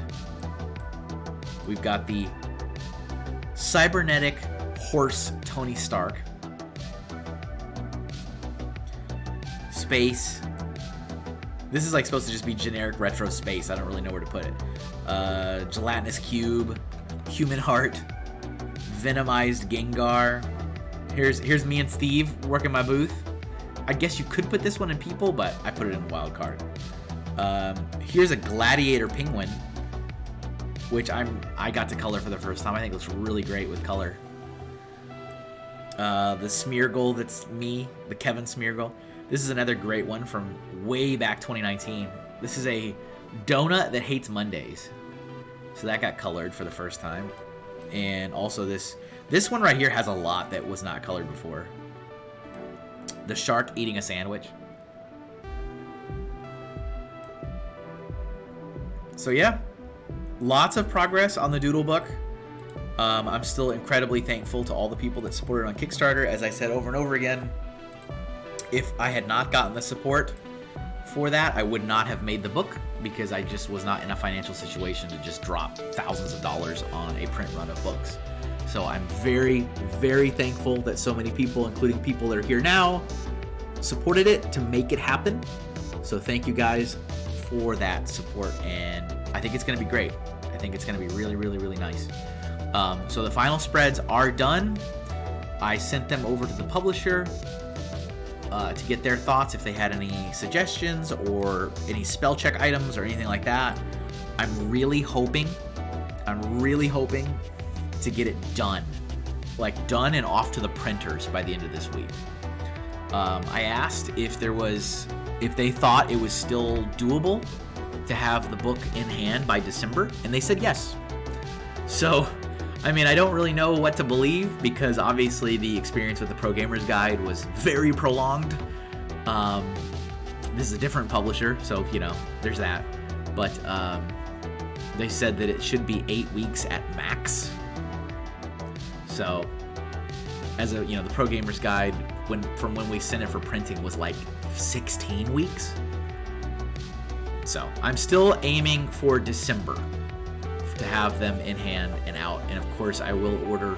We've got the cybernetic horse Tony Stark. Space. This is like supposed to just be generic retro space. I don't really know where to put it. Gelatinous cube, human heart, venomized Gengar. Here's me and Steve working my booth. I guess you could put this one in people, but I put it in the wild card. Here's a gladiator penguin, which I got to color for the first time. I think it looks really great with color. The Smeargle, that's me, the Kevin Smeargle. This is another great one from way back 2019. This is a donut that hates Mondays. So that got colored for the first time. And also this one right here has a lot that was not colored before. The shark eating a sandwich. So yeah, lots of progress on the Doodle book. I'm still incredibly thankful to all the people that supported on Kickstarter. As I said over and over again, if I had not gotten the support for that, I would not have made the book, because I just was not in a financial situation to just drop thousands of dollars on a print run of books. So I'm very, very thankful that so many people, including people that are here now, supported it to make it happen. So thank you guys for that support, and I think it's going to be great. I think it's going to be really, really, really nice. So the final spreads are done. I sent them over to the publisher to get their thoughts, if they had any suggestions or any spell check items or anything like that. I'm really hoping to get it done. Like, done and off to the printers by the end of this week. I asked if they thought it was still doable to have the book in hand by December, and they said yes. So, I mean, I don't really know what to believe, because obviously the experience with the Pro Gamer's Guide was very prolonged. This is a different publisher, so, you know, there's that. But they said that it should be 8 weeks at max. So, as a, you know, the Pro Gamer's Guide, from when we sent it for printing, was like 16 weeks. So, I'm still aiming for December to have them in hand and out. And of course, I will order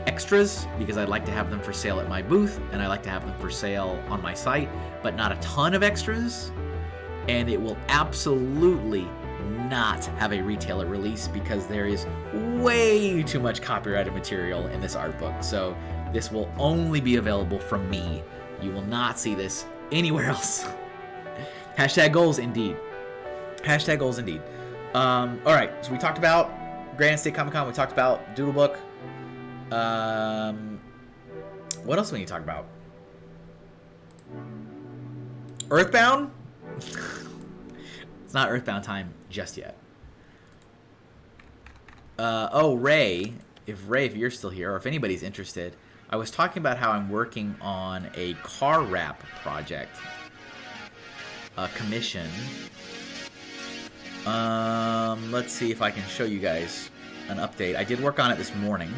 extras, because I'd like to have them for sale at my booth, and I like to have them for sale on my site, but not a ton of extras. And it will absolutely not have a retailer release, because there is way too much copyrighted material in this art book. So this will only be available from me. You will not see this anywhere else. Hashtag goals indeed. Hashtag goals indeed. All right, so we talked about Granite State Comic Con. We talked about Doodle Book. What else do we need to talk about? Earthbound? It's not Earthbound time just yet. Oh, Ray, if you're still here, or if anybody's interested, I was talking about how I'm working on a car wrap project, a commission. Let's see if I can show you guys an update. I did work on it this morning.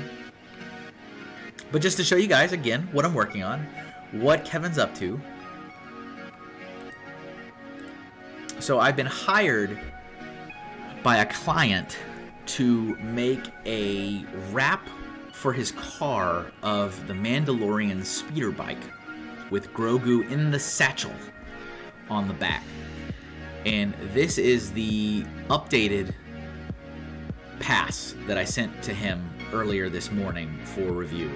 But just to show you guys, again, what I'm working on, what Kevin's up to. So I've been hired by a client to make a wrap for his car of the Mandalorian speeder bike with Grogu in the satchel on the back. And this is the updated pass that I sent to him earlier this morning for review.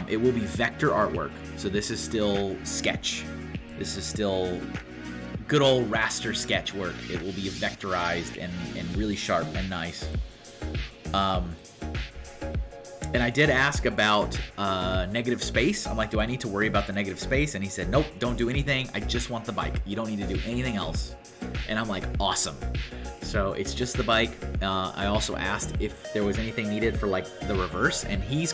It will be vector artwork, so this is still sketch. This is still good old raster sketch work. It will be vectorized and really sharp and nice. And I did ask about negative space. I'm like, do I need to worry about the negative space? And he said, nope, don't do anything. I just want the bike. You don't need to do anything else. And I'm like, awesome. So it's just the bike. I also asked if there was anything needed for like the reverse, and he's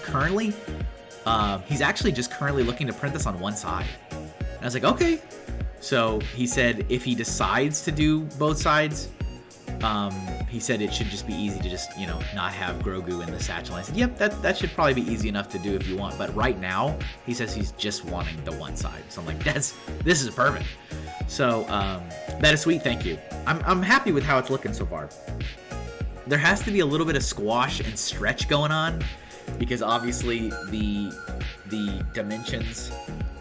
actually just currently looking to print this on one side. And I was like, okay, So he said if he decides to do both sides, he said it should just be easy to just, you know, not have Grogu in the satchel. I said, yep, that should probably be easy enough to do if you want. But right now, he says he's just wanting the one side. So I'm like, this is perfect. So that is sweet. Thank you. I'm happy with how it's looking so far. There has to be a little bit of squash and stretch going on because obviously the dimensions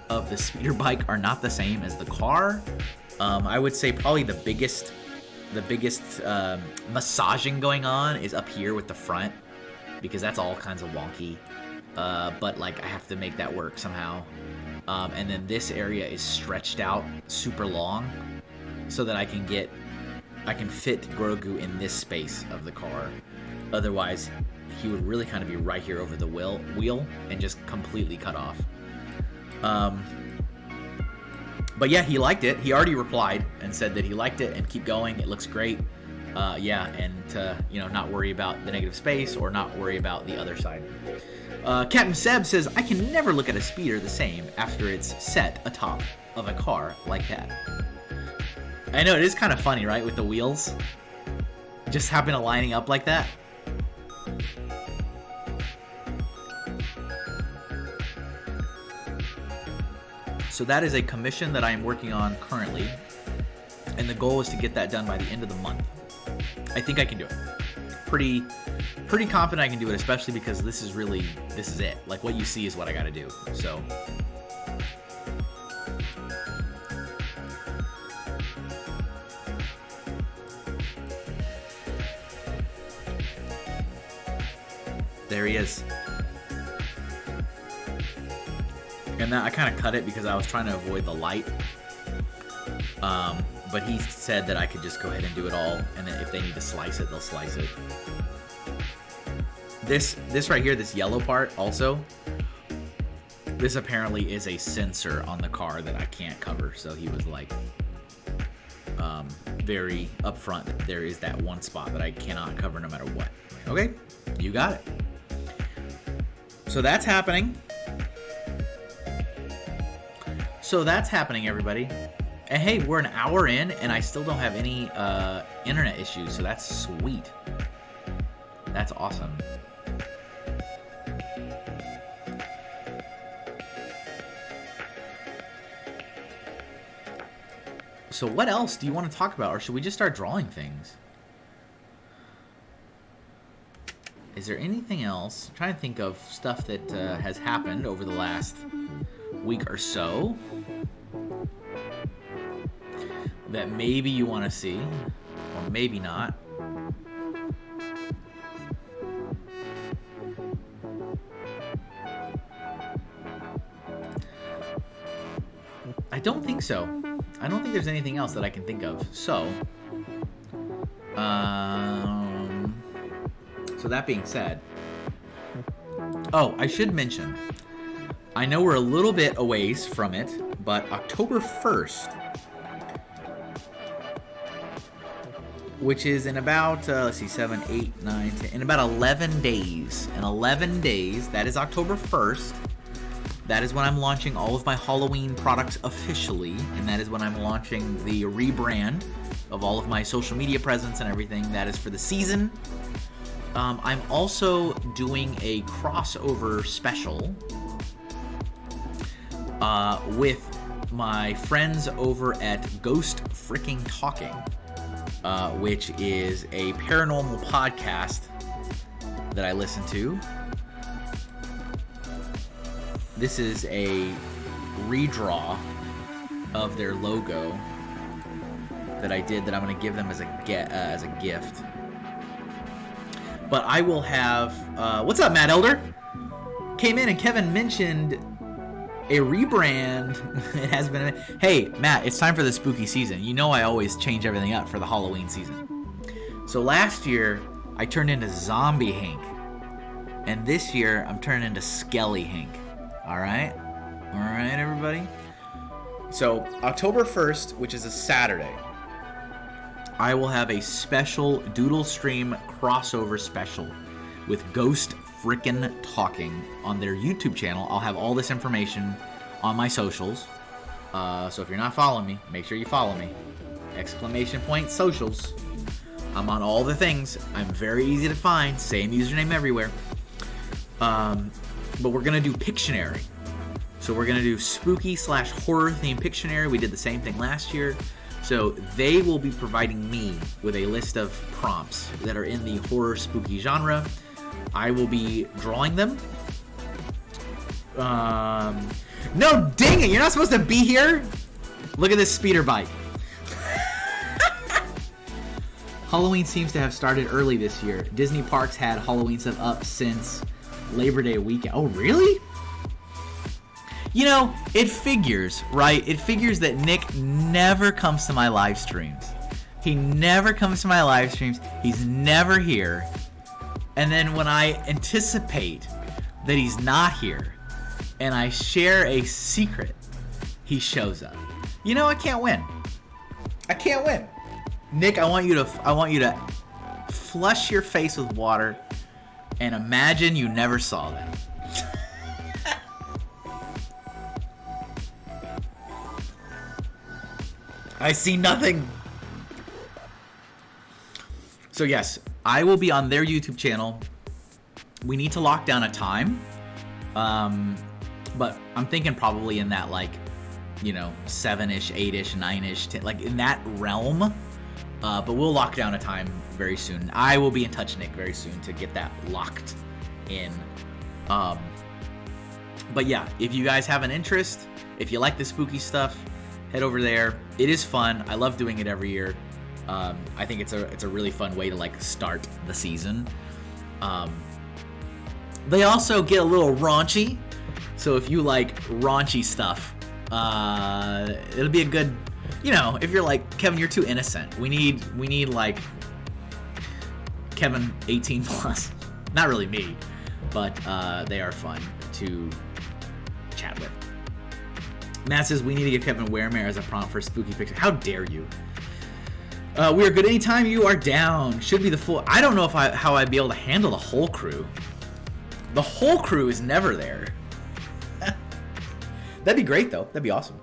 of the speeder bike are not the same as the car. I would say probably the biggest massaging going on is up here with the front because that's all kinds of wonky. But like I have to make that work somehow. And then this area is stretched out super long so that I can fit Grogu in this space of the car. Otherwise, he would really kind of be right here over the wheel and just completely cut off. But yeah, he liked it. He already replied and said that he liked it and keep going. It looks great. Yeah, and to, you know, not worry about the negative space or not worry about the other side. Captain Seb says, I can never look at a speeder the same after it's set atop of a car like that. I know, it is kind of funny, right, with the wheels just happen to lining up like that. So that is a commission that I am working on currently, and the goal is to get that done by the end of the month. I think I can do it. Pretty confident I can do it, especially because this is it. Like, what you see is what I gotta do. So there he is. And I kind of cut it because I was trying to avoid the light. But he said that I could just go ahead and do it all, and then if they need to slice it, they'll slice it. This right here, this yellow part also, this apparently is a sensor on the car that I can't cover. So he was like very upfront that there is that one spot that I cannot cover no matter what. Okay, you got it. So that's happening. Everybody. And hey, we're an hour in, and I still don't have any internet issues, so that's sweet. That's awesome. So what else do you want to talk about, or should we just start drawing things? Is there anything else? I'm trying to think of stuff that has happened over the last week or so that maybe you want to see, or maybe not. I don't think so. I don't think there's anything else that I can think of. So that being said, oh, I should mention, I know we're a little bit a ways from it, but October 1st, which is in about, let's see, 7, 8, 9, 10, in about 11 days. In 11 days, that is October 1st. That is when I'm launching all of my Halloween products officially, and that is when I'm launching the rebrand of all of my social media presence and everything. That is for the season. I'm also doing a crossover special with my friends over at Ghost Fricking Talking, which is a paranormal podcast that I listen to. This is a redraw of their logo that I did that I'm going to give them as a gift. But I will have... what's up, Matt Elder? Came in and Kevin mentioned a rebrand. It has been... Hey, Matt, it's time for the spooky season. You know I always change everything up for the Halloween season. So last year, I turned into Zombie Hink. And this year, I'm turning into Skelly Hink. All right? All right, everybody? So October 1st, which is a Saturday, I will have a special Doodle Stream crossover special with Ghost Frickin' Talking on their YouTube channel. I'll have all this information on my socials. So if you're not following me, make sure you follow me. ! Socials. I'm on all the things. I'm very easy to find. Same username everywhere. But we're going to do Pictionary. So we're going to do spooky/horror themed Pictionary. We did the same thing last year. So they will be providing me with a list of prompts that are in the horror spooky genre. I will be drawing them. No, dang it! You're not supposed to be here. Look at this speeder bike. Halloween seems to have started early this year. Disney parks had Halloween stuff up since Labor Day weekend. Oh, really? You know, it figures, right? It figures that Nick never comes to my live streams. He never comes to my live streams. He's never here. And then when I anticipate that he's not here and I share a secret, he shows up. You know, I can't win. I can't win. Nick, I want you to flush your face with water and imagine you never saw that. I see nothing. So yes, I will be on their YouTube channel. We need to lock down a time. But I'm thinking probably in that, like, you know, 7-ish, 8-ish, 9-ish, 10, like in that realm. But we'll lock down a time very soon. I will be in touch, Nick, very soon to get that locked in. But yeah, if you guys have an interest, if you like the spooky stuff, head over there. It is fun. I love doing it every year. I think it's a really fun way to like start the season. They also get a little raunchy. So if you like raunchy stuff, it'll be a good, you know, if you're like, Kevin, you're too innocent. We need like Kevin 18 plus. Not really me, but they are fun to chat with. Matt says we need to give Kevin Waremere as a prompt for spooky picture. How dare you? We are good anytime you are down. Should be the full. I don't know if how I'd be able to handle the whole crew. The whole crew is never there. That'd be great though. That'd be awesome.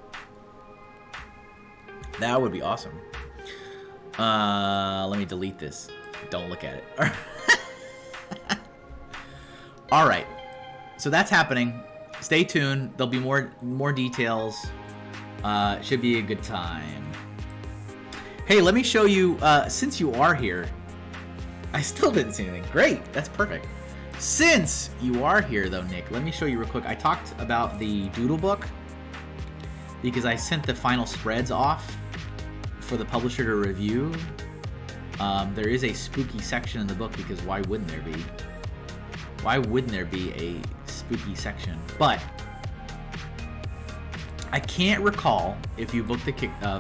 That would be awesome. Let me delete this. Don't look at it. All right. So that's happening. Stay tuned. There'll be more details. Should be a good time. Hey, let me show you, since you are here, I still didn't see anything. Great. That's perfect. Since you are here, though, Nick, let me show you real quick. I talked about the doodle book because I sent the final spreads off for the publisher to review. There is a spooky section in the book because why wouldn't there be? Why wouldn't there be a spooky section? But I can't recall if you booked the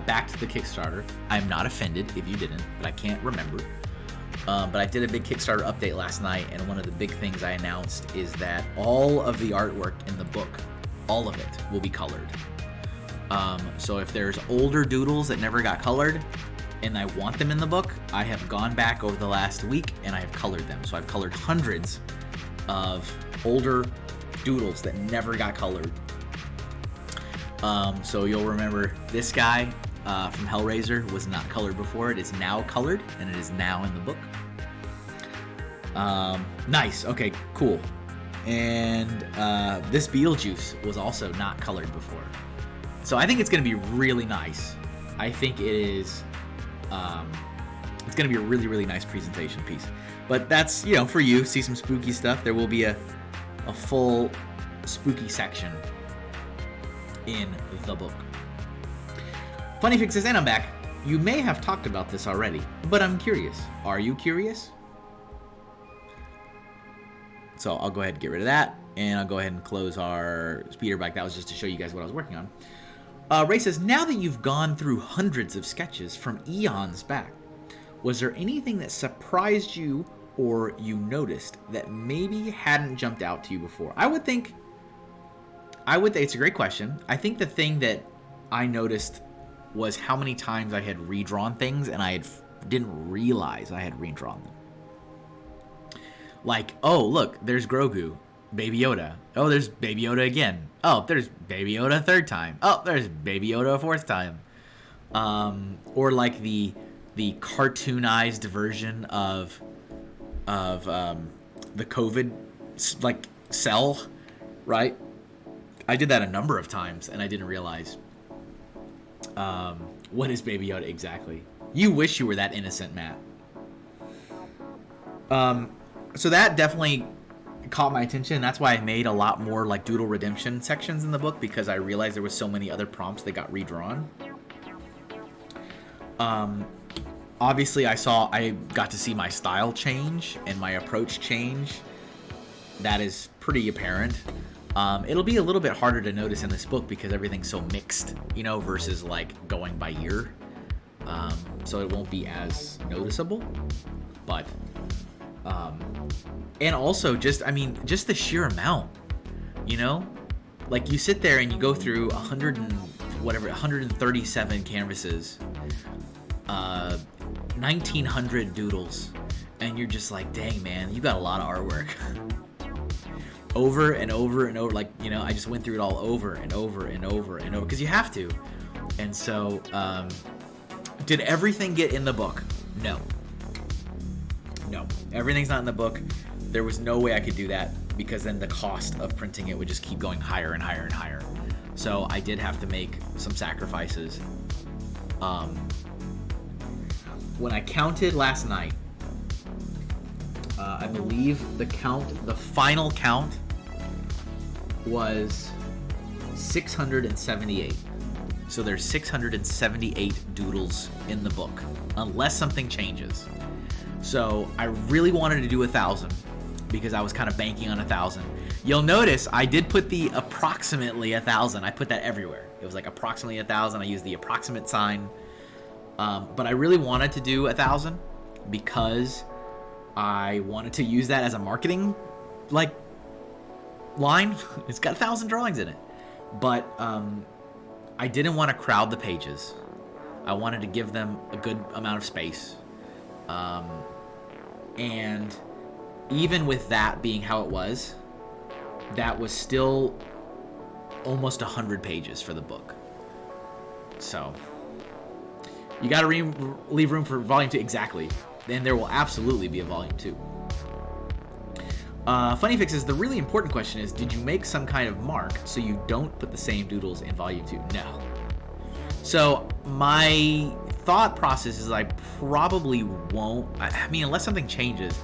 back to the Kickstarter. I'm not offended if you didn't, but I can't remember. But I did a big Kickstarter update last night, and one of the big things I announced is that all of the artwork in the book, all of it, will be colored. So if there's older doodles that never got colored, and I want them in the book, I have gone back over the last week, and I have colored them. So I've colored hundreds of older doodles that never got colored. So you'll remember this guy from Hellraiser was not colored before. It is now colored, and it is now in the book. Nice. Okay, cool. And this Beetlejuice was also not colored before. So I think it's going to be really nice. I think it is... it's going to be a really, really nice presentation piece. But that's, you know, for you, see some spooky stuff. There will be a full spooky section in the book. Funny Fix says, and I'm back. You may have talked about this already, but I'm curious. Are you curious? So I'll go ahead and get rid of that, and I'll go ahead and close our speeder bike. That was just to show you guys what I was working on. Ray says, now that you've gone through hundreds of sketches from eons back, was there anything that surprised you or you noticed that maybe hadn't jumped out to you before? I would think it's a great question. I think the thing that I noticed was how many times I had redrawn things and I didn't realize I had redrawn them. Like, oh, look, there's Grogu. Baby Yoda. Oh, there's Baby Yoda again. Oh, there's Baby Yoda a third time. Oh, there's Baby Yoda a fourth time. Or like the cartoonized version of the COVID like cell, right? I did that a number of times and I didn't realize. What is Baby Yoda exactly? You wish you were that innocent, Matt. So that definitely caught my attention. That's why I made a lot more like doodle redemption sections in the book, because I realized there was so many other prompts that got redrawn. Obviously I got to see my style change and my approach change. That is pretty apparent. It'll be a little bit harder to notice in this book because everything's so mixed, you know, versus like going by year. So it won't be as noticeable, but and also just the sheer amount, you know, like you sit there and you go through 137 canvases, 1900 doodles, and you're just like, dang man, you got a lot of artwork. Over and over and over, like, you know, I just went through it all over and over and over and over because you have to. And so did everything get in the book? No, everything's not in the book. There was no way I could do that, because then the cost of printing it would just keep going higher and higher and higher. So I did have to make some sacrifices. When I counted last night, I believe the final count was 678. So there's 678 doodles in the book, unless something changes. So I really wanted to do 1,000 because I was kind of banking on 1,000. You'll notice I did put the approximately 1,000. I put that everywhere. It was like approximately 1,000. I used the approximate sign. But I really wanted to do 1,000 because I wanted to use that as a marketing like line. It's got 1,000 drawings in it. But I didn't want to crowd the pages. I wanted to give them a good amount of space. And even with that being how it was, that was still almost 100 pages for the book. So you got to leave room for volume 2. Exactly. Then there will absolutely be a volume 2. Funny Fix says, the really important question is, did you make some kind of mark so you don't put the same doodles in volume 2? No. So my thought process is I probably won't. I mean, unless something changes,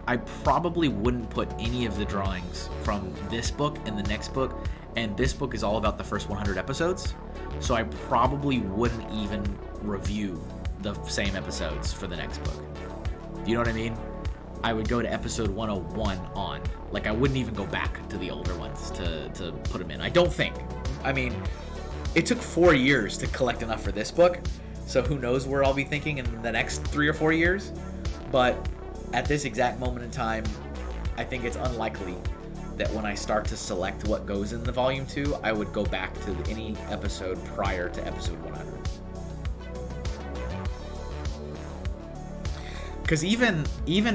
I probably wouldn't put any of the drawings from this book in the next book. And this book is all about the first 100 episodes. So I probably wouldn't even review the same episodes for the next book. Do you know what I mean? I would go to episode 101 on. Like, I wouldn't even go back to the older ones to put them in. I don't think. I mean, it took 4 years to collect enough for this book. So who knows where I'll be thinking in the next 3 or 4 years. But at this exact moment in time, I think it's unlikely that when I start to select what goes in the volume 2, I would go back to any episode prior to episode 100. Because even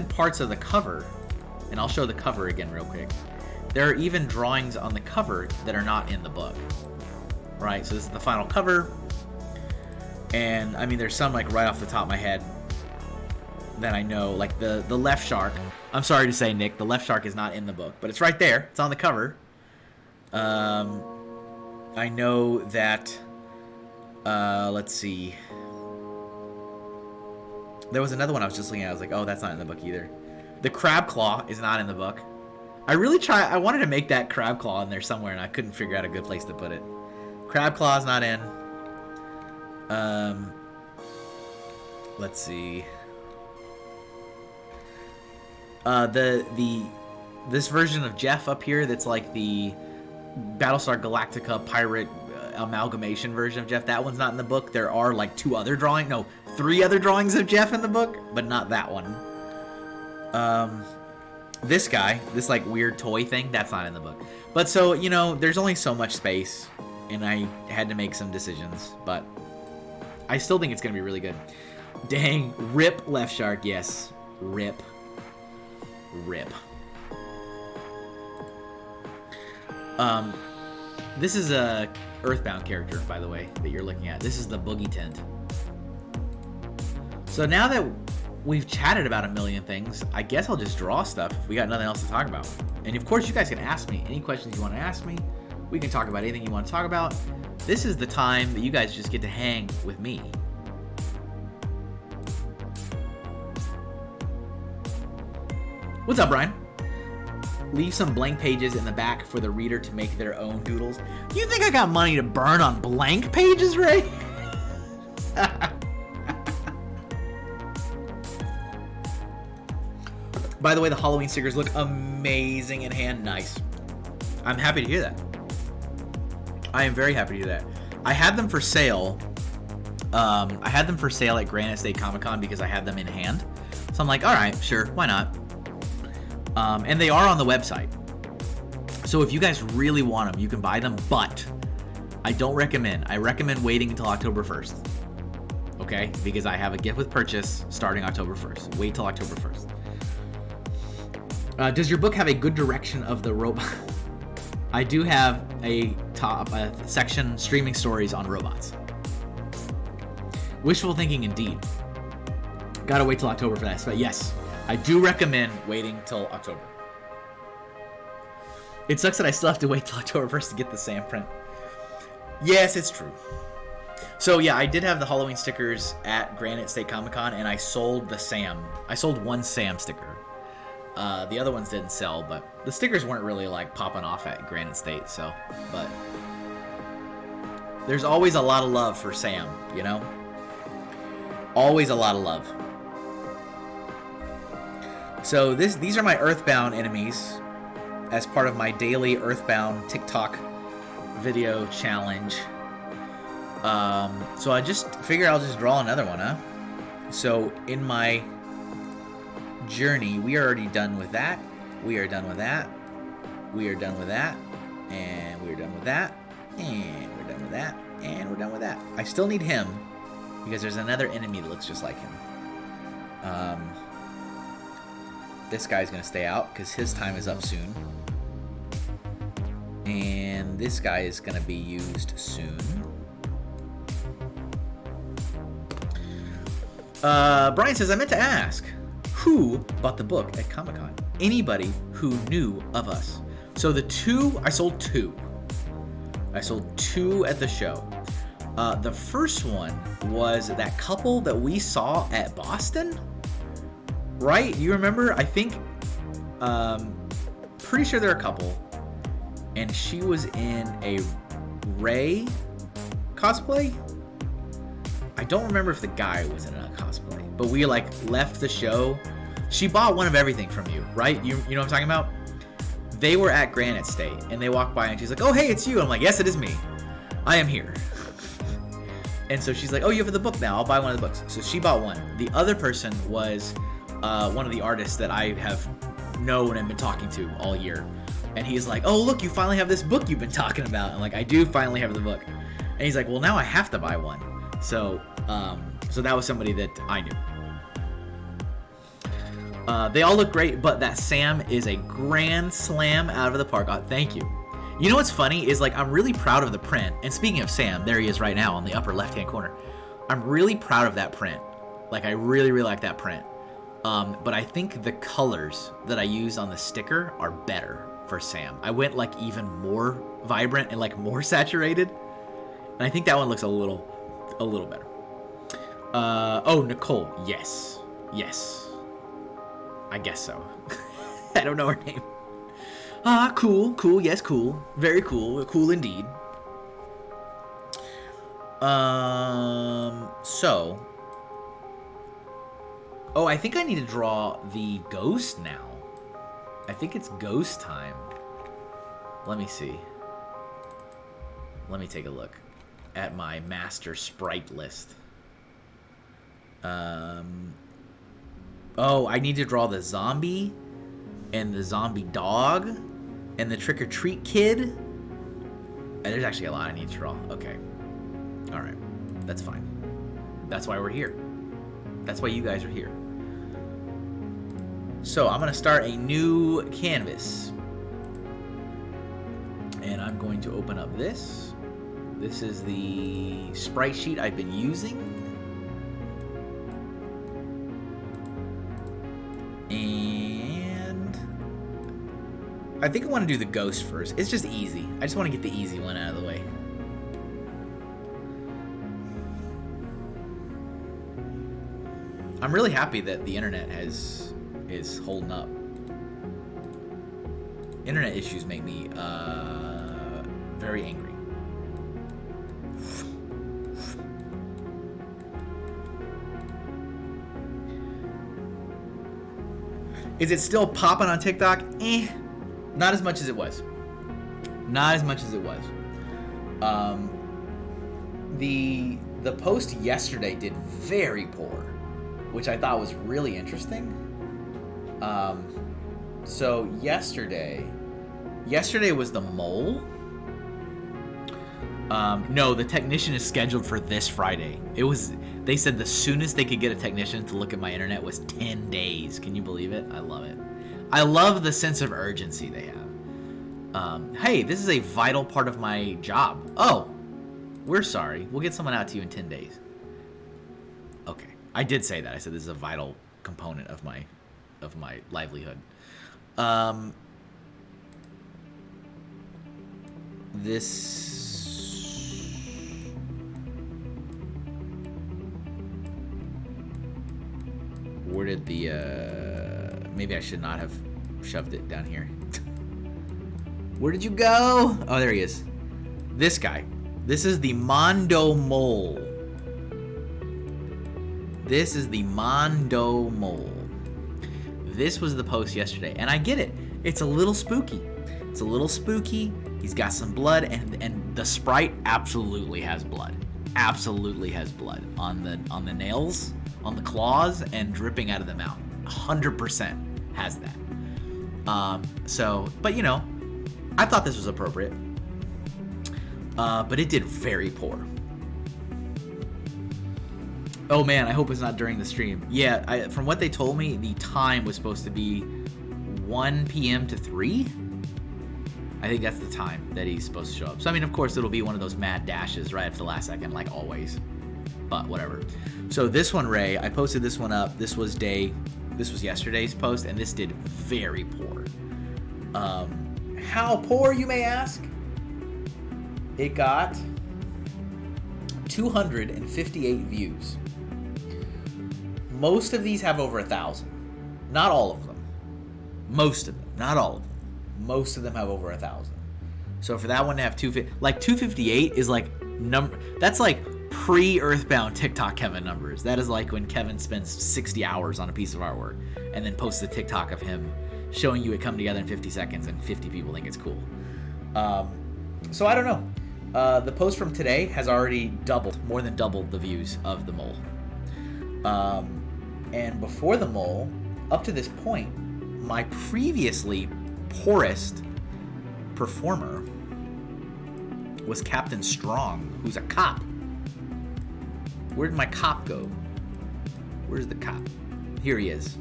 parts of the cover, and I'll show the cover again real quick, there are even drawings on the cover that are not in the book. Right, so this is the final cover, and I mean there's some like right off the top of my head that I know, like the left shark. I'm sorry to say, Nick, the left shark is not in the book, but it's right there. It's on the cover. I know that, let's see. There was another one I was just looking at. I was like, oh, that's not in the book either. The crab claw is not in the book. I wanted to make that crab claw in there somewhere, and I couldn't figure out a good place to put it. Crab claw's not in. Let's see. This version of Jeff up here that's like the Battlestar Galactica pirate amalgamation version of Jeff, that one's not in the book. There are like 3 other drawings of Jeff in the book, but not that one. This guy, this like weird toy thing, that's not in the book. But so, you know, there's only so much space, and I had to make some decisions, but I still think it's gonna be really good. Dang, rip left shark, yes, rip. This is a Earthbound character, by the way, that you're looking at. This is the Boogie Tent. So now that we've chatted about a million things, I guess I'll just draw stuff. We got nothing else to talk about. And of course, you guys can ask me any questions you want to ask me. We can talk about anything you want to talk about. This is the time that you guys just get to hang with me. What's up, Brian? Leave some blank pages in the back for the reader to make their own doodles. You think I got money to burn on blank pages, Ray? By the way, the Halloween stickers look amazing in hand. Nice. I'm happy to hear that. I am very happy to hear that. I had them for sale. I had them for sale at Granite State Comic-Con because I had them in hand. So I'm like, all right, sure, why not? And they are on the website. So if you guys really want them, you can buy them, but I don't recommend. I recommend waiting until October 1st. Okay? Because I have a gift with purchase starting October 1st. Wait till October 1st. Does your book have a good direction of the robot? I do have a section streaming stories on robots. Wishful thinking indeed. Gotta wait till October for that. But yes, I do recommend waiting till October. It sucks that I still have to wait till October 1st to get the Sam print. Yes, it's true. So yeah, I did have the Halloween stickers at Granite State Comic-Con, and I sold the Sam. I sold one Sam sticker. The other ones didn't sell, but the stickers weren't really like popping off at Granite State, so, but there's always a lot of love for Sam, you know? Always a lot of love. So these are my Earthbound enemies as part of my daily Earthbound TikTok video challenge. So I just figured I'll just draw another one, huh? So in my journey, we are already done with that. We are done with that. We are done with that. And we're done with that. And we're done with that. And we're done with that. I still need him because there's another enemy that looks just like him. This guy's gonna stay out because his time is up soon. And this guy is gonna be used soon. Brian says, I meant to ask, who bought the book at Comic-Con? Anybody who knew of us. So the two, I sold two. I sold two at the show. The first one was that couple that we saw at Boston, right? You remember? I think, pretty sure they're a couple. And she was in a Ray cosplay. I don't remember if the guy was in a cosplay, but we like left the show. She bought one of everything from you, right? You know what I'm talking about? They were at Granite State and they walked by and she's like, oh, hey, it's you. I'm like, yes, it is me. I am here. And so she's like, oh, you have the book now. I'll buy one of the books. So she bought one. The other person was one of the artists that I have known and been talking to all year. And he's like, oh, look, you finally have this book you've been talking about. I'm like, I do finally have the book. And he's like, well, now I have to buy one. So, so that was somebody that I knew. They all look great, but that Sam is a grand slam out of the park. Thank you. You know what's funny is like I'm really proud of the print. And speaking of Sam, there he is right now on the upper left-hand corner. I'm really proud of that print. Like I really, really like that print. But I think the colors that I used on the sticker are better for Sam. I went like even more vibrant and like more saturated. And I think that one looks a little better. Oh, Nicole. Yes. I guess so. I don't know her name. Cool. Yes, cool. Very cool. Cool indeed. So. Oh, I think I need to draw the ghost now. I think it's ghost time. Let me see. Let me take a look at my master sprite list. Oh, I need to draw the zombie and the zombie dog and the trick-or-treat kid. And there's actually a lot I need to draw. Okay. All right. That's fine. That's why we're here. That's why you guys are here. So I'm going to start a new canvas. And I'm going to open up this. This is the sprite sheet I've been using. And I think I want to do the ghost first. It's just easy. I just want to get the easy one out of the way. I'm really happy that the internet is holding up. Internet issues make me very angry. Is it still popping on TikTok? Not as much as it was. Not as much as it was. The post yesterday did very poor, which I thought was really interesting. So yesterday was the mole. No, the technician is scheduled for this Friday. They said the soonest they could get a technician to look at my internet was 10 days. Can you believe it? I love it. I love the sense of urgency they have. Hey, this is a vital part of my job. Oh, we're sorry. We'll get someone out to you in 10 days. Okay. I did say that. I said this is a vital component of my livelihood. Where did the maybe I should not have shoved it down here. Where did you go? Oh, there he is. This guy. This is the Mondo Mole. This is the Mondo Mole. This was the post yesterday, and I get it. It's a little spooky. It's a little spooky. He's got some blood, and the sprite absolutely has blood. Absolutely has blood on the nails, on the claws, and dripping out of the mouth. 100% has that. But you know, I thought this was appropriate. But it did very poor. Oh man, I hope it's not during the stream. Yeah, from what they told me, the time was supposed to be 1 p.m. to 3. I think that's the time that he's supposed to show up. So I mean, of course, it'll be one of those mad dashes right after the last second, like always. But whatever. So this one, Ray, I posted this one up. This was yesterday's post, and this did very poor. How poor, you may ask? It got 258 views. Most of these have over 1,000. Not all of them. Most of them. Not all of them. Most of them have over 1,000. So for that one to have 258 is like that's like pre-Earthbound TikTok Kevin numbers. That is like when Kevin spends 60 hours on a piece of artwork and then posts a TikTok of him showing you it come together in 50 seconds and 50 people think it's cool. So I don't know. The post from today has already more than doubled the views of the mole. And before the mole, up to this point, my previously poorest performer was Captain Strong, who's a cop. Where did my cop go? Where's the cop? Here he is.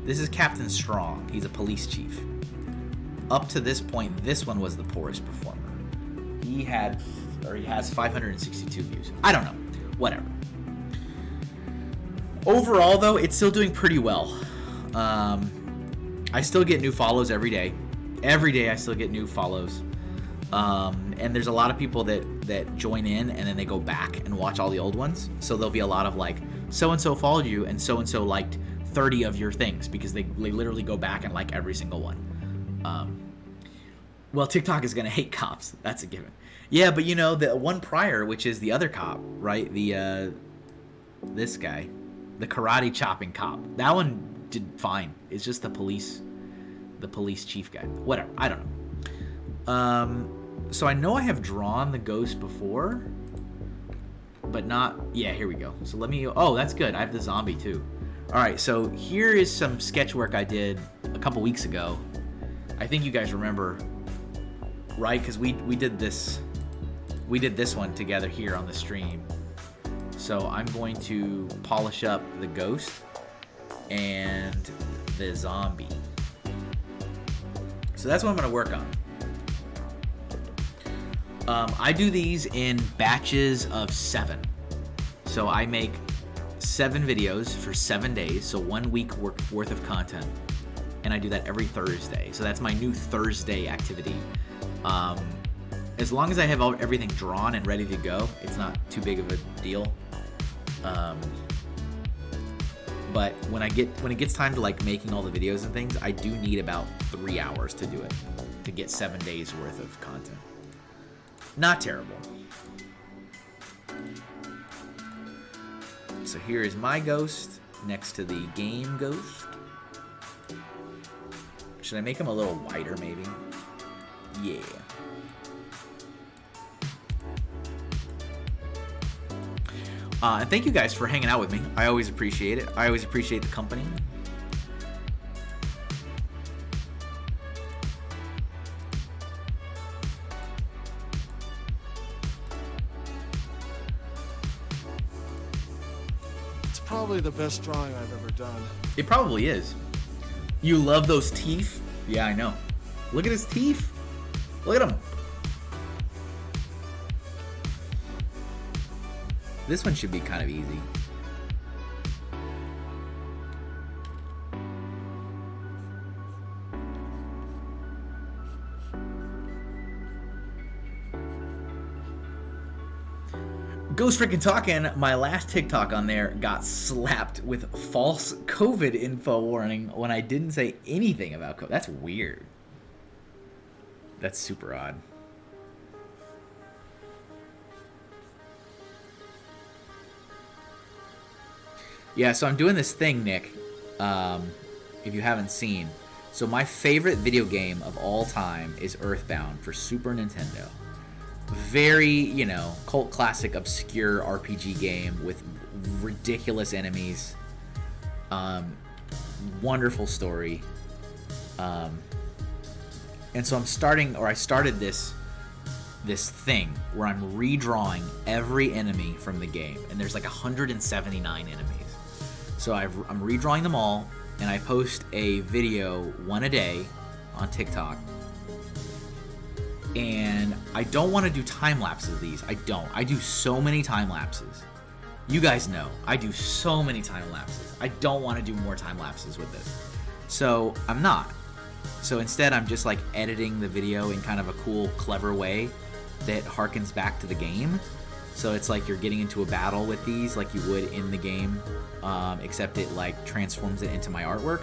This is Captain Strong. He's a police chief. Up to this point, this one was the poorest performer. He has 562 views. I don't know. Whatever. Overall, though, it's still doing pretty well. I still get new follows every day. Every day I still get new follows. And there's a lot of people that join in and then they go back and watch all the old ones. So there'll be a lot of like, so-and-so followed you and so-and-so liked 30 of your things because they literally go back and like every single one. Well, TikTok is going to hate cops. That's a given. Yeah, but you know, the one prior, which is the other cop, right? This guy, the karate chopping cop. That one did fine. It's just the police chief guy. Whatever. I don't know. So I know I have drawn the ghost before, but not. Yeah, here we go. So let me. Oh, that's good. I have the zombie too. All right. So here is some sketch work I did a couple weeks ago. I think you guys remember, right? Because we did this. We did this one together here on the stream. So I'm going to polish up the ghost and the zombie. So that's what I'm going to work on. I do these in batches of 7. So I make 7 videos for 7 days, so 1 week worth of content. And I do that every Thursday. So that's my new Thursday activity. As long as I have everything drawn and ready to go, it's not too big of a deal. But when it gets time to like making all the videos and things, I do need about 3 hours to do it, to get 7 days worth of content. Not terrible. So here is my ghost next to the game ghost. Should I make him a little wider maybe? Yeah. And thank you guys for hanging out with me. I always appreciate it. I always appreciate the company. It's probably the best drawing I've ever done. It probably is. You love those teeth? Yeah, I know. Look at his teeth. Look at him. This one should be kind of easy. Ghost freaking talking, my last TikTok on there got slapped with false COVID info warning when I didn't say anything about COVID. That's weird. That's super odd. Yeah, so I'm doing this thing, Nick, if you haven't seen. So my favorite video game of all time is Earthbound for Super Nintendo. Very, you know, cult classic, obscure RPG game with ridiculous enemies. Wonderful story. And so I started this thing where I'm redrawing every enemy from the game. And there's like 179 enemies. So I'm redrawing them all, and I post a video 1 a day on TikTok. And I don't want to do time lapses of these. I don't. I do so many time lapses. You guys know I do so many time lapses. I don't want to do more time lapses with this. So I'm not. So instead I'm just like editing the video in kind of a cool, clever way that harkens back to the game. So it's like you're getting into a battle with these like you would in the game, except it like transforms it into my artwork.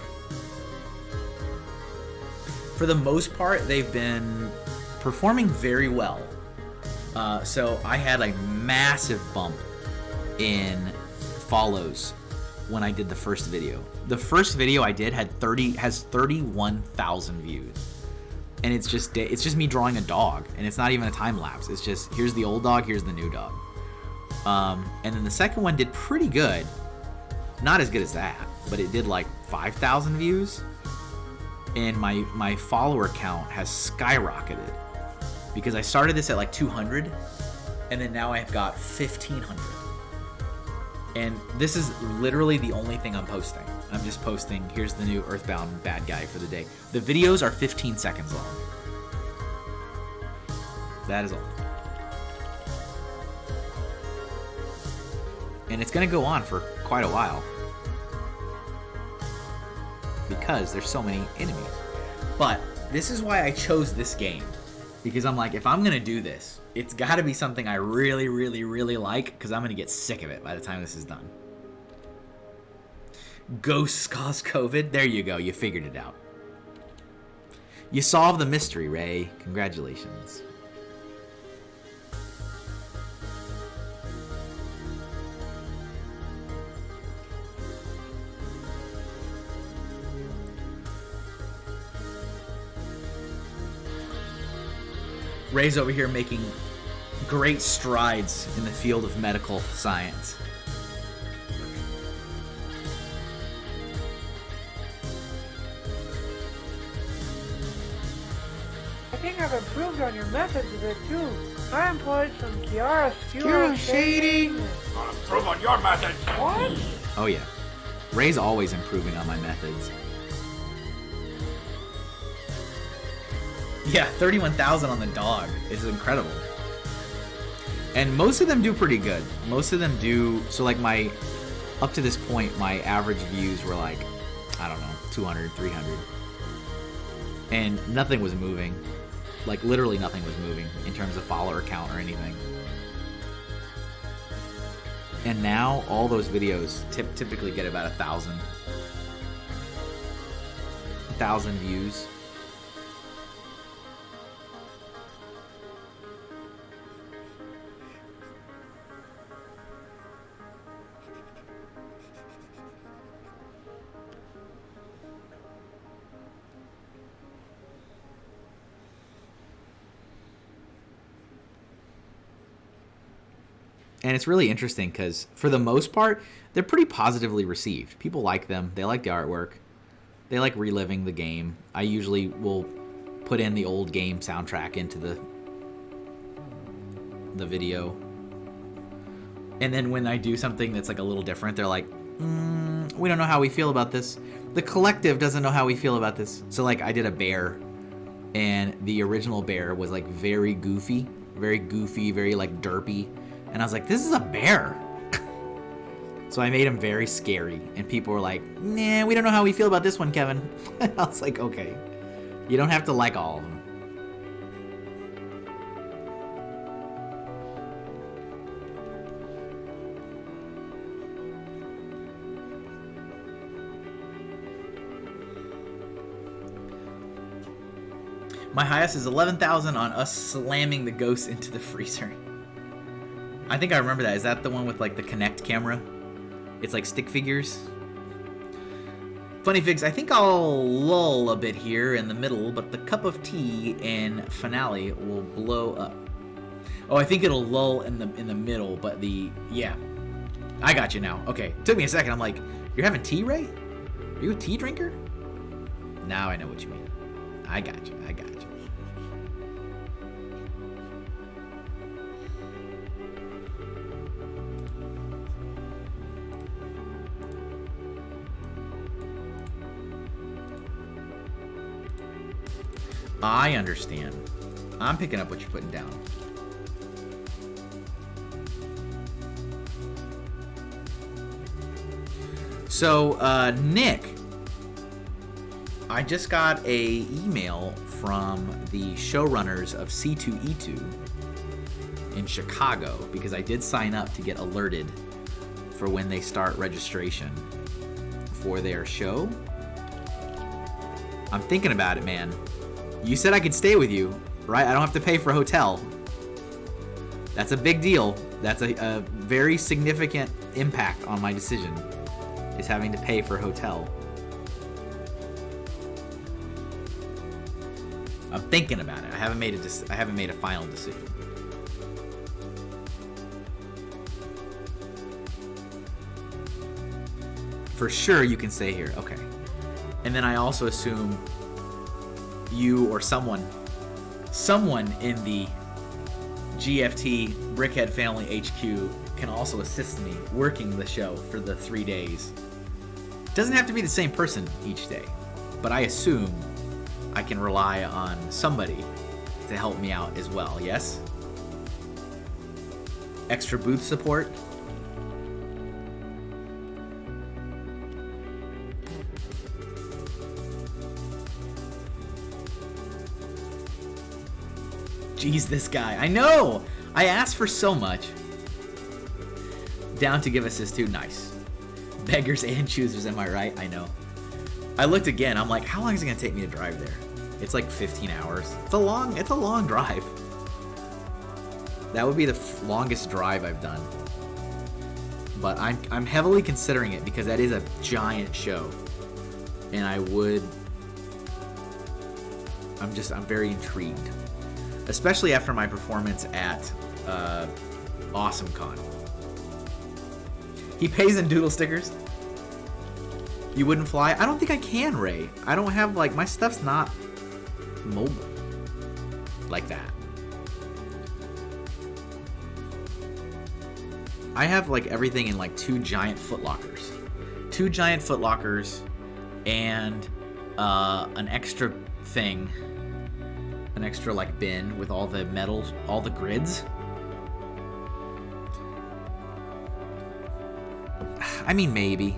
For the most part, they've been performing very well. So I had a massive bump in follows when I did the first video. The first video I did has 31,000 views. And it's just me drawing a dog, and it's not even a time lapse. It's just, here's the old dog, here's the new dog. And then the second one did pretty good. Not as good as that, but it did like 5,000 views. And my follower count has skyrocketed because I started this at like 200, and then now I've got 1,500. And this is literally the only thing I'm posting. I'm just posting, here's the new Earthbound bad guy for the day. The videos are 15 seconds long. That is all. And it's going to go on for quite a while, because there's so many enemies. But this is why I chose this game. Because I'm like, if I'm going to do this, it's got to be something I really, really, really like, because I'm going to get sick of it by the time this is done. Ghosts cause COVID? There you go. You figured it out. You solved the mystery, Ray. Congratulations. Ray's over here making great strides in the field of medical science. I think I've improved on your methods a bit too. I employed some chiaroscuro shading. I'll improve on your methods. What? Oh yeah. Ray's always improving on my methods. Yeah, 31,000 on the dog is incredible. And most of them do pretty good. Most of them do. So like up to this point, my average views were like, I don't know, 200, 300. And nothing was moving. Like literally nothing was moving in terms of follower count or anything. And now all those videos typically get about 1,000 views. And it's really interesting because, for the most part, they're pretty positively received. People like them. They like the artwork. They like reliving the game. I usually will put in the old game soundtrack into the video. And then when I do something that's like a little different, they're like, we don't know how we feel about this. The collective doesn't know how we feel about this. So like I did a bear, and the original bear was like very goofy, very like derpy. And I was like, this is a bear. So I made him very scary. And people were like, nah, we don't know how we feel about this one, Kevin. And I was like, okay. You don't have to like all of them. My highest is 11,000 on us slamming the ghost into the freezer. I think I remember that. Is that the one with like the Kinect camera? It's like stick figures. Funny figs, I think I'll lull a bit here in the middle, but the cup of tea and finale will blow up. Oh, I think it'll lull in the middle, but yeah. I got you now. Okay, took me a second. I'm like, you're having tea, Ray? Are you a tea drinker? Now I know what you mean. I got you. I understand. I'm picking up what you're putting down. So, Nick, I just got a email from the showrunners of C2E2 in Chicago because I did sign up to get alerted for when they start registration for their show. I'm thinking about it, man. You said I could stay with you, right? I don't have to pay for a hotel. That's a big deal. That's a very significant impact on my decision, is having to pay for a hotel. I'm thinking about it. I haven't made a final decision. For sure you can stay here. Okay. And then I also assume you or someone in the GFT Brickhead Family HQ can also assist me working the show for the 3 days. It doesn't have to be the same person each day, but I assume I can rely on somebody to help me out as well, yes? Extra booth support. Jeez, this guy. I know! I asked for so much. Down to give assist to. Nice. Beggars and choosers, am I right? I know. I looked again. I'm like, how long is it going to take me to drive there? It's like 15 hours. It's a long drive. That would be the longest drive I've done. But I'm heavily considering it because that is a giant show. And I'm very intrigued. Especially after my performance at AwesomeCon. He pays in doodle stickers. You wouldn't fly? I don't think I can, Ray. I don't have, like, my stuff's not mobile like that. I have, like, everything in, like, 2 giant footlockers. 2 giant footlockers and an extra thing. An extra, like, bin with all the metals, all the grids. I mean, maybe.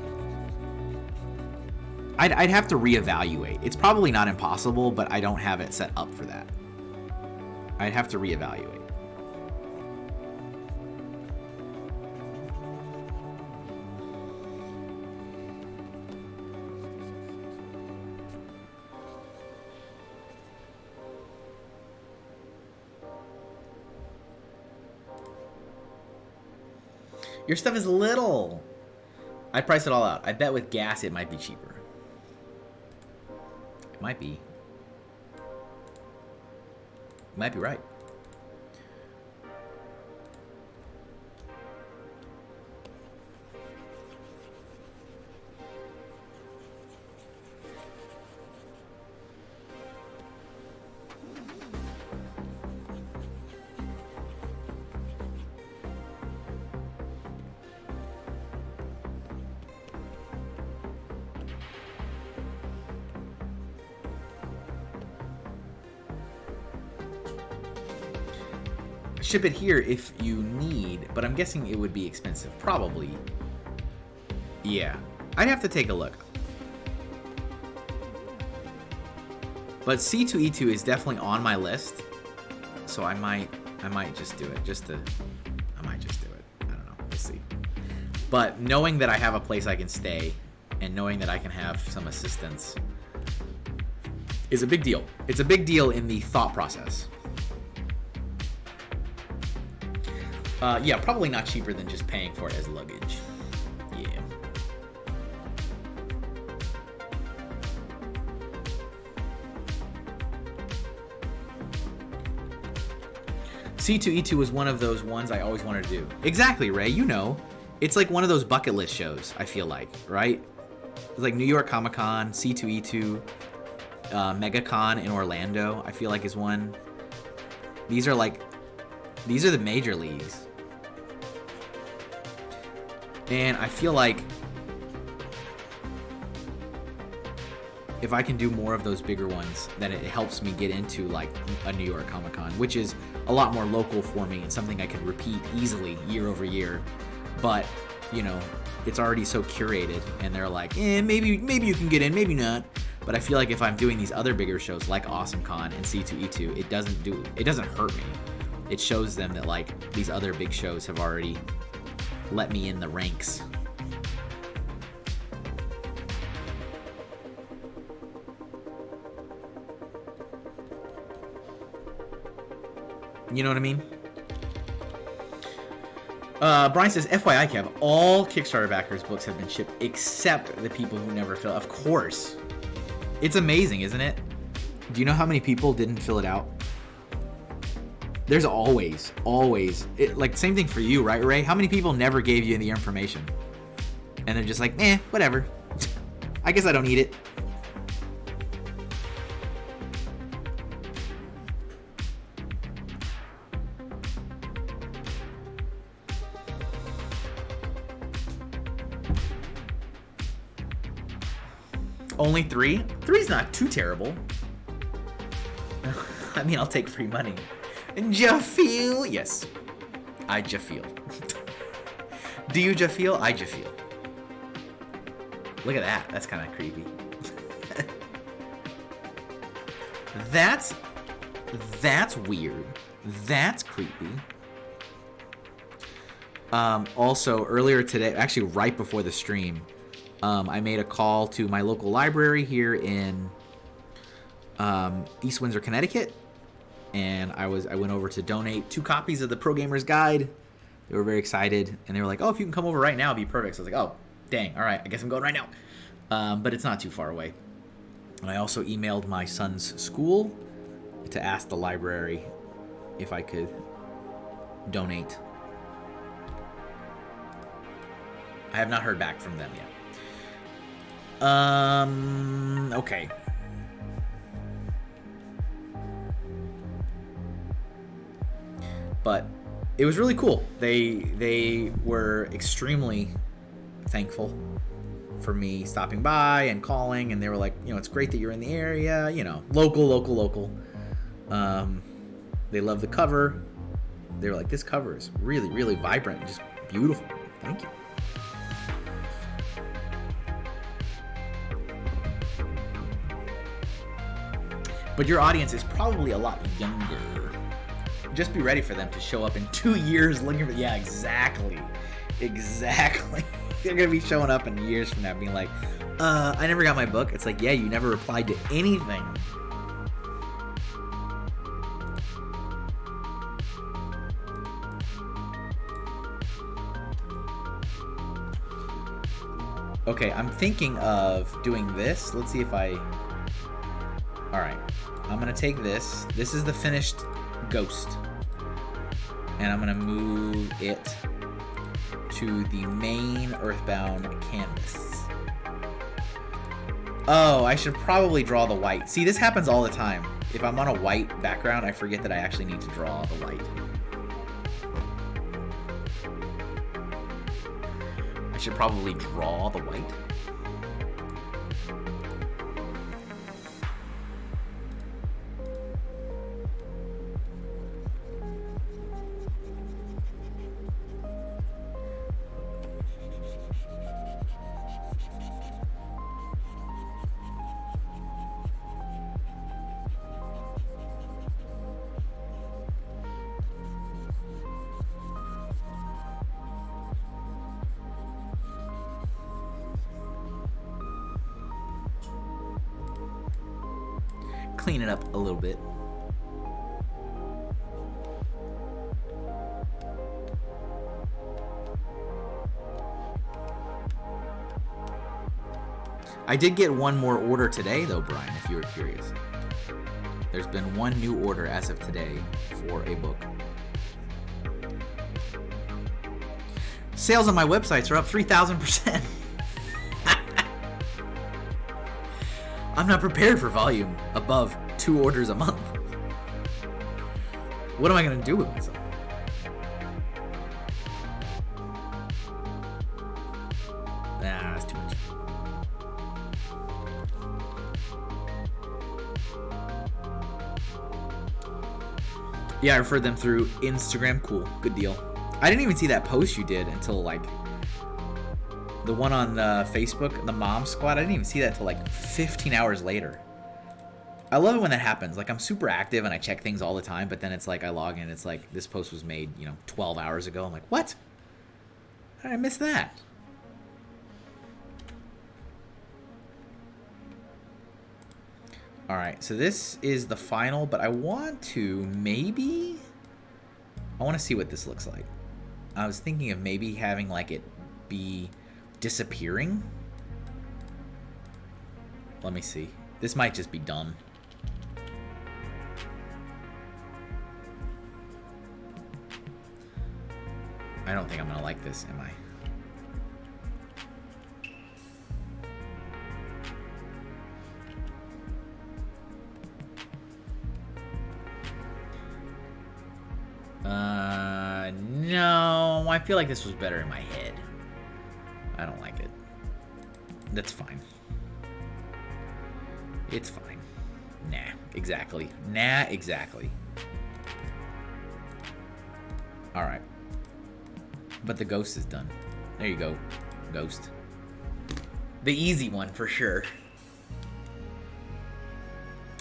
I'd have to reevaluate. It's probably not impossible, but I don't have it set up for that. I'd have to reevaluate. Your stuff is little. I'd price it all out. I bet with gas it might be cheaper. It might be. You might be right. Ship it here if you need, but I'm guessing it would be expensive. Probably. Yeah. I'd have to take a look. But C2E2 is definitely on my list. So I might just do it. I might just do it. I don't know. We'll see. But knowing that I have a place I can stay and knowing that I can have some assistance is a big deal. It's a big deal in the thought process. Yeah, probably not cheaper than just paying for it as luggage. Yeah. C2E2 was one of those ones I always wanted to do. Exactly, Ray, you know. It's like one of those bucket list shows, I feel like, right? It's like New York Comic Con, C2E2, MegaCon in Orlando, I feel like is one. These are the major leagues. And I feel like if I can do more of those bigger ones, then it helps me get into like a New York Comic Con, which is a lot more local for me and something I can repeat easily year over year. But, you know, it's already so curated and they're like, maybe you can get in, maybe not. But I feel like if I'm doing these other bigger shows like AwesomeCon and C2E2, it doesn't hurt me. It shows them that like these other big shows have already let me in the ranks. You know what I mean? Brian says, FYI, Kev, all Kickstarter backers' books have been shipped except the people who never fill. Of course. It's amazing, isn't it? Do you know how many people didn't fill it out? There's always, like same thing for you, right, Ray? How many people never gave you the information? And they're just like, whatever. I guess I don't need it. Only 3? 3's not too terrible. I mean, I'll take free money. Jafeel? Yes. I Jafeel. Do you Jafeel? I Jafeel. Look at that. That's kind of creepy. That's weird. That's creepy. Also, earlier today, actually right before the stream, I made a call to my local library here in East Windsor, Connecticut. And I went over to donate 2 copies of the Pro Gamer's Guide. They were very excited, and they were like, "Oh, if you can come over right now, it'd be perfect." So I was like, "Oh, dang! All right, I guess I'm going right now." But it's not too far away. And I also emailed my son's school to ask the library if I could donate. I have not heard back from them yet. Okay. But it was really cool. They were extremely thankful for me stopping by and calling, and they were like, you know, it's great that you're in the area, you know, local. They love the cover. They were like, this cover is really, really vibrant and just beautiful. Thank you. But your audience is probably a lot younger. Just be ready for them to show up in 2 years looking for... Yeah, exactly. Exactly. They're going to be showing up in years from now being like, I never got my book. It's like, yeah, you never replied to anything. Okay, I'm thinking of doing this. Let's see if I... Alright. I'm going to take this. This is the finished ghost. And I'm going to move it to the main Earthbound canvas. Oh, I should probably draw the white. See, this happens all the time. If I'm on a white background, I forget that I actually need to draw the white. I should probably draw the white. Clean it up a little bit. I did get one more order today though, Brian, if you were curious. There's been one new order as of today for a book. Sales on my websites are up 3,000%. I'm not prepared for volume above 2 orders a month. What am I going to do with myself? Nah, that's too much. Yeah, I referred them through Instagram. Cool. Good deal. I didn't even see that post you did until like the one on Facebook, the Mom Squad. I didn't even see that until like 15 hours later. I love it when that happens. Like, I'm super active and I check things all the time, but then it's like I log in, it's like this post was made, 12 hours ago. I'm like, what? How did I miss that? All right, so this is the final, but I want to I want to see what this looks like. I was thinking of maybe having like it be disappearing. Let me see. This might just be dumb. I don't think I'm gonna like this, am I? No, I feel like this was better in my head. I don't like it. That's fine. It's fine. Nah, exactly. Nah, exactly. Alright. But the ghost is done. There you go, ghost. The easy one for sure.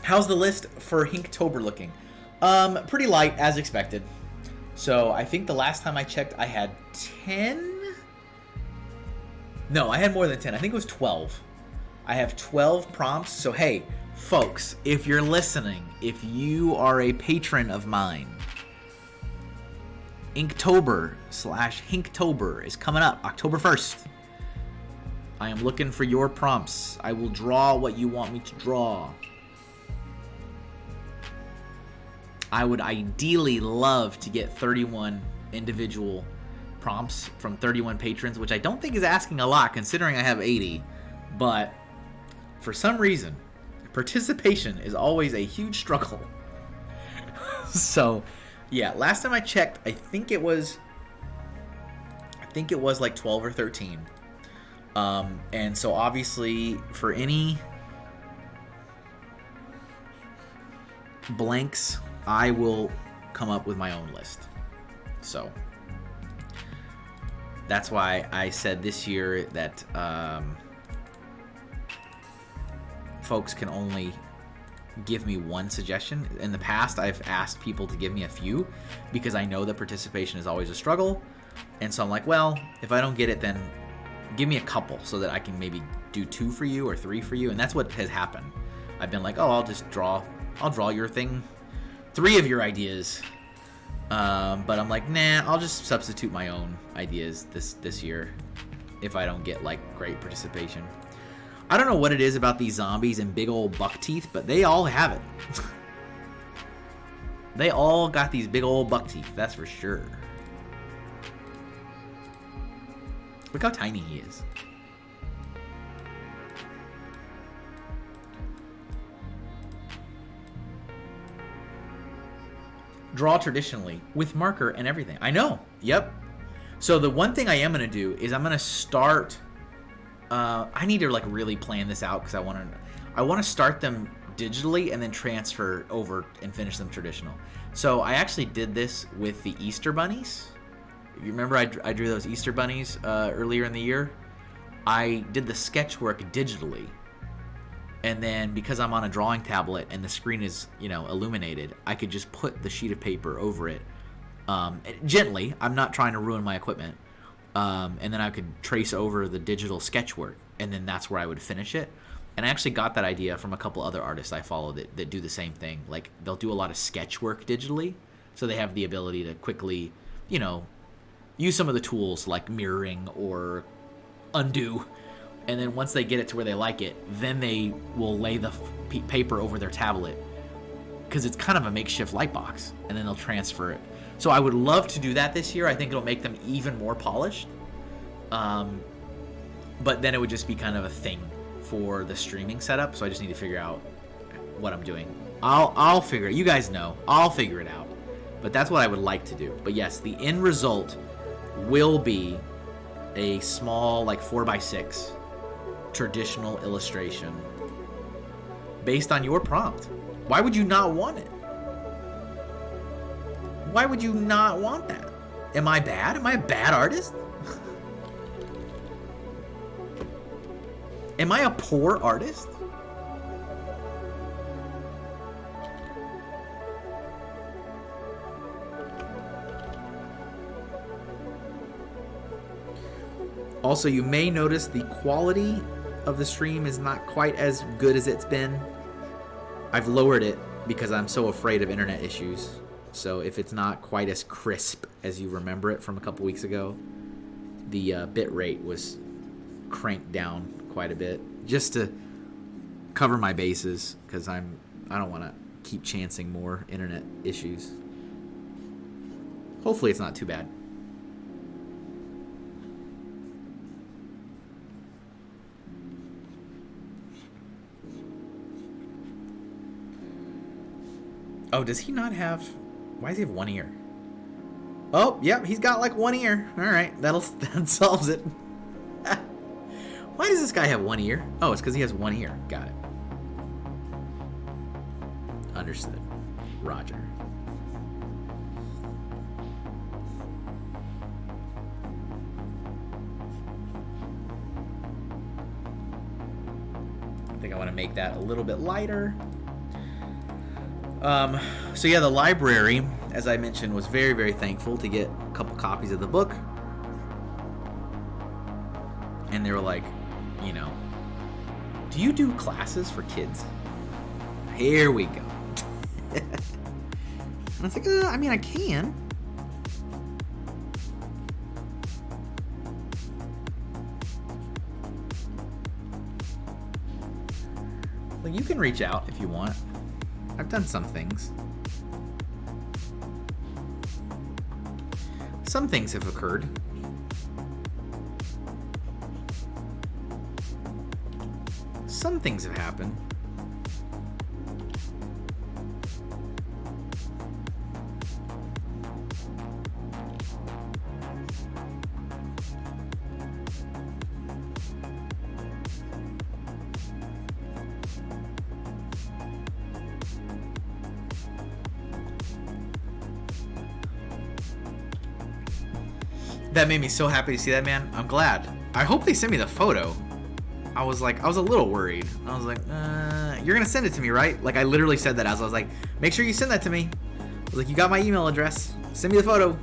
How's the list for Hinktober looking? Pretty light, as expected. So I think the last time I checked, I had 10? No, I had more than 10. I think it was 12. I have 12 prompts. So hey, folks, if you're listening, if you are a patron of mine, Inktober/Hinktober is coming up October 1st. I am looking for your prompts. I will draw what you want me to draw. I would ideally love to get 31 individual prompts from 31 patrons, which I don't think is asking a lot considering I have 80. But for some reason, participation is always a huge struggle. So, yeah, last time I checked, I think it was like 12 or 13. And so obviously for any blanks, I will come up with my own list. So that's why I said this year that folks can only give me one suggestion. In the past, I've asked people to give me a few because I know that participation is always a struggle. And so I'm like, well, if I don't get it, then give me a couple so that I can maybe do 2 for you or 3 for you. And that's what has happened. I've been like, oh, I'll draw your thing, 3 of your ideas. But I'm like, nah, I'll just substitute my own ideas this year if I don't get like great participation. I don't know what it is about these zombies and big old buck teeth, but they all have it. They all got these big old buck teeth, that's for sure. Look how tiny he is. Draw traditionally with marker and everything. I know. Yep. So the one thing I am going to do is I'm going to start... I need to like really plan this out because I want to start them digitally and then transfer over and finish them traditional. So I actually did this with the Easter bunnies. You remember I drew those Easter bunnies earlier in the year? I did the sketch work digitally. And then because I'm on a drawing tablet and the screen is, illuminated, I could just put the sheet of paper over it gently. I'm not trying to ruin my equipment. And then I could trace over the digital sketch work, and then that's where I would finish it. And I actually got that idea from a couple other artists I follow that do the same thing. Like, they'll do a lot of sketch work digitally, so they have the ability to quickly, use some of the tools like mirroring or undo. And then once they get it to where they like it, then they will lay the paper over their tablet, because it's kind of a makeshift light box, and then they'll transfer it. So I would love to do that this year. I think it'll make them even more polished. But then it would just be kind of a thing for the streaming setup. So I just need to figure out what I'm doing. I'll figure it. You guys know. I'll figure it out. But that's what I would like to do. But yes, the end result will be a small, like 4x6 traditional illustration based on your prompt. Why would you not want it? Why would you not want that? Am I bad? Am I a bad artist? Am I a poor artist? Also, you may notice the quality of the stream is not quite as good as it's been. I've lowered it because I'm so afraid of internet issues. So if it's not quite as crisp as you remember it from a couple weeks ago, the bit rate was cranked down quite a bit just to cover my bases, because I don't want to keep chancing more internet issues. Hopefully it's not too bad. Oh, does he not have... Why does he have one ear? Oh, yep, he's got like one ear. All right, that solves it. Why does this guy have one ear? Oh, it's because he has one ear. Got it. Understood. Roger. I think I want to make that a little bit lighter. So yeah, the library, as I mentioned, was very, very thankful to get a couple copies of the book. And they were like, do you do classes for kids? Here we go. And I was like, I mean, I can. Like, you can reach out if you want. I've done some things. Some things have occurred. Some things have happened. That made me so happy to see that, man. I'm glad. I hope they send me the photo. I was a little worried. I was like, you're gonna send it to me, right? Like I literally said that as I was like, make sure you send that to me. I was like, you got my email address. Send me the photo.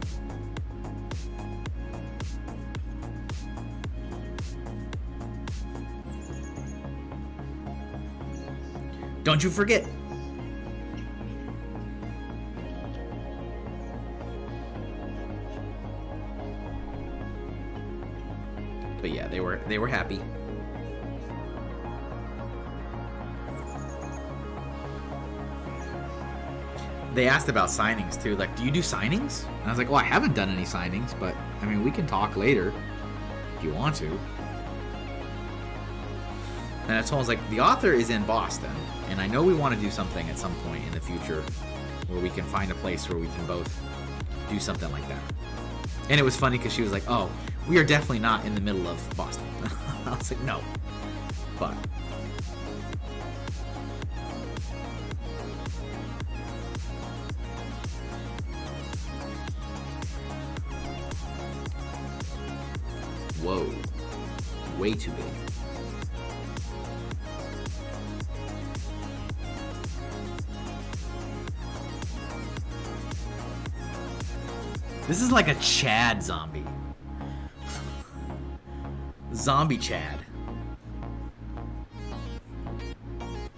Don't you forget. But yeah, they were happy. They asked about signings too. Like, do you do signings? And I was like, well, I haven't done any signings, but I mean, we can talk later if you want to. And I told him, I was like, the author is in Boston, and I know we want to do something at some point in the future where we can find a place where we can both do something like that. And it was funny because she was like, oh, we are definitely not in the middle of Boston. I was like, no. But whoa, way too big. This is like a Chad zombie. Zombie Chad.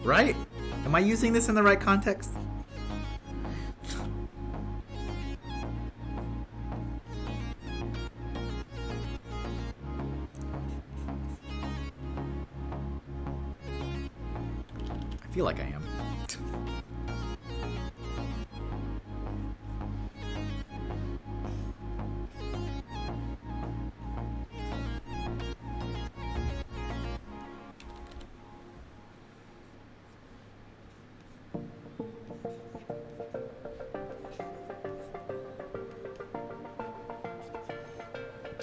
Right? Am I using this in the right context? I feel like I am.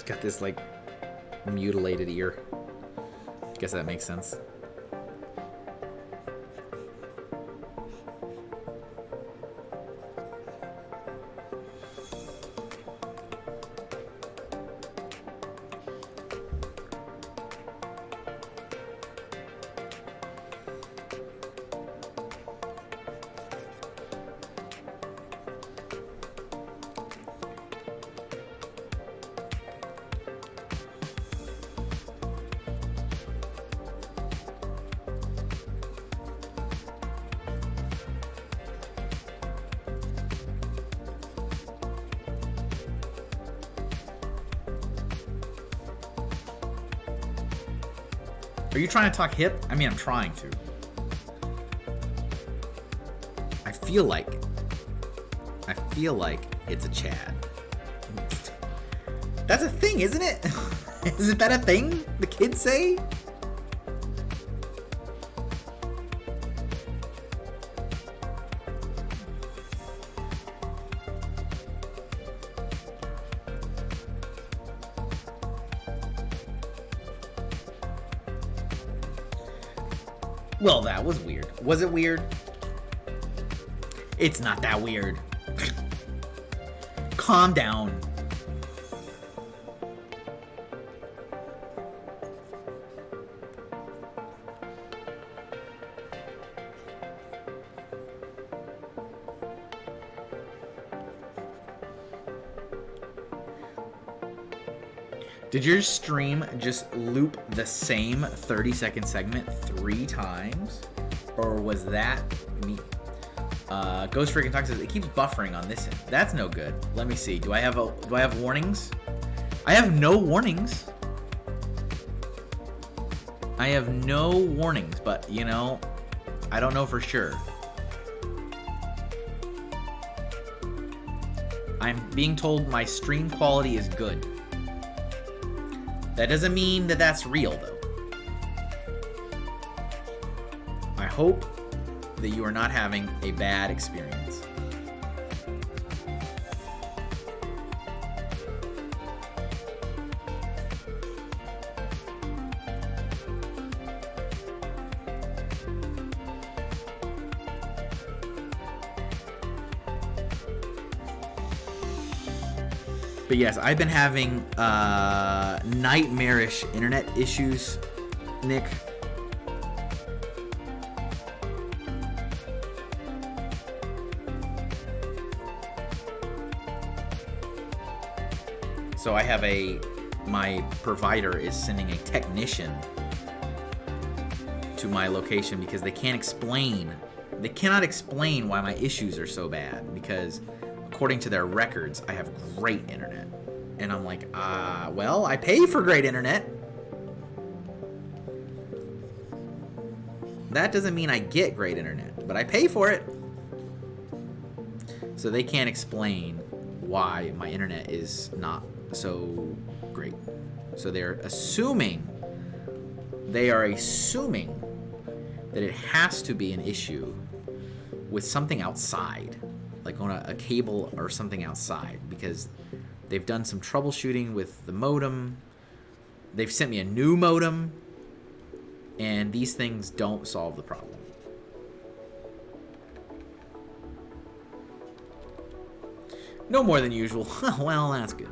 Got this like mutilated ear. Guess that makes sense. Are you trying to talk hip? I mean, I'm trying to. I feel like it's a Chad. That's a thing, isn't it? Isn't that a thing the kids say? Well, that was weird. Was it weird? It's not that weird. Calm down. Did your stream just loop the same 30-second segment 3 times? Or was that me? Ghost Freaking Talk says it keeps buffering on this end. That's no good. Let me see. Do I have warnings? I have no warnings. I have no warnings, but you know, I don't know for sure. I'm being told my stream quality is good. That doesn't mean that that's real, though. I hope that you are not having a bad experience. But yes, I've been having nightmarish internet issues Nick. So I have my provider is sending a technician to my location because they cannot explain why my issues are so bad, because according to their records, I have great internet. And I'm like, well, I pay for great internet. That doesn't mean I get great internet, but I pay for it. So they can't explain why my internet is not so great. So they are assuming that it has to be an issue with something outside, like on a cable or something outside, because they've done some troubleshooting with the modem. They've sent me a new modem, and these things don't solve the problem. No more than usual. Well, that's good.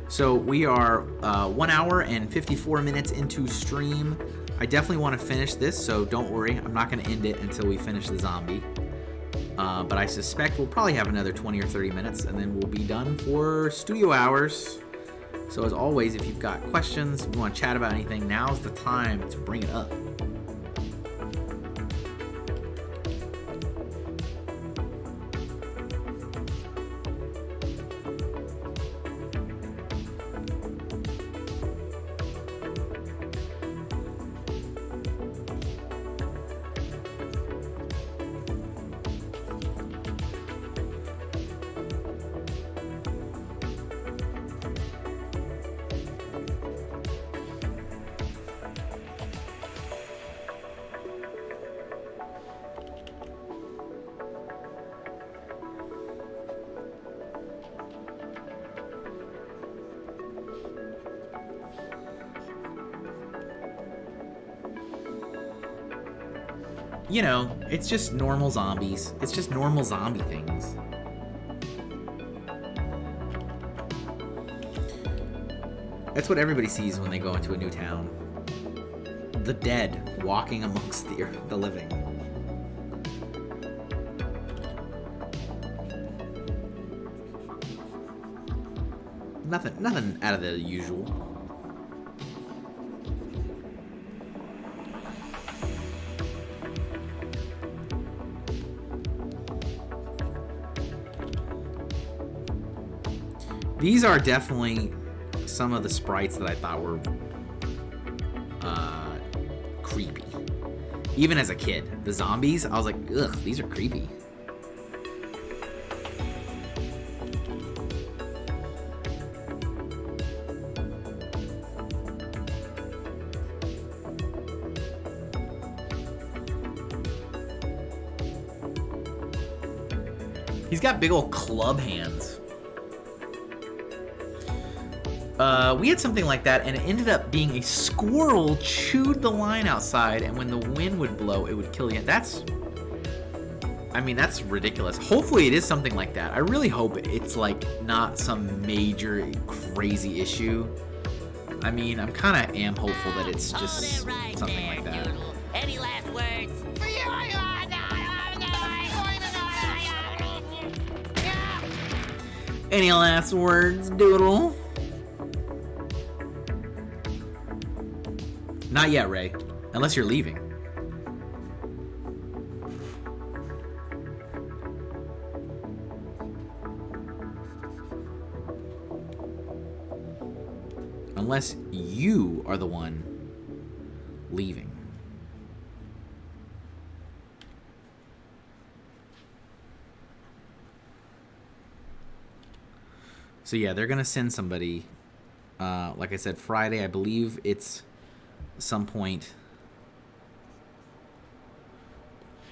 So we are 1 hour and 54 minutes into stream. I definitely want to finish this, so don't worry. I'm not going to end it until we finish the zombie. But I suspect we'll probably have another 20 or 30 minutes, and then we'll be done for studio hours. So as always, if you've got questions, if you want to chat about anything, now's the time to bring it up. You know, it's just normal zombies. It's just normal zombie things. That's what everybody sees when they go into a new town. The dead walking amongst the living. Nothing out of the usual. These are definitely some of the sprites that I thought were creepy. Even as a kid. The zombies, I was like, ugh, these are creepy. He's got big old club hands. We had something like that, and it ended up being a squirrel chewed the line outside, and when the wind would blow, it would kill you. That's ridiculous. Hopefully it is something like that. I really hope it's, like, not some major crazy issue. I mean, I'm kind of hopeful that it's just something like that. Doodle. Any last words? Any last words, Doodle? Not yet, Ray. Unless you're leaving. Unless you are the one leaving. So yeah, they're gonna send somebody. Like I said, Friday. I believe it's some point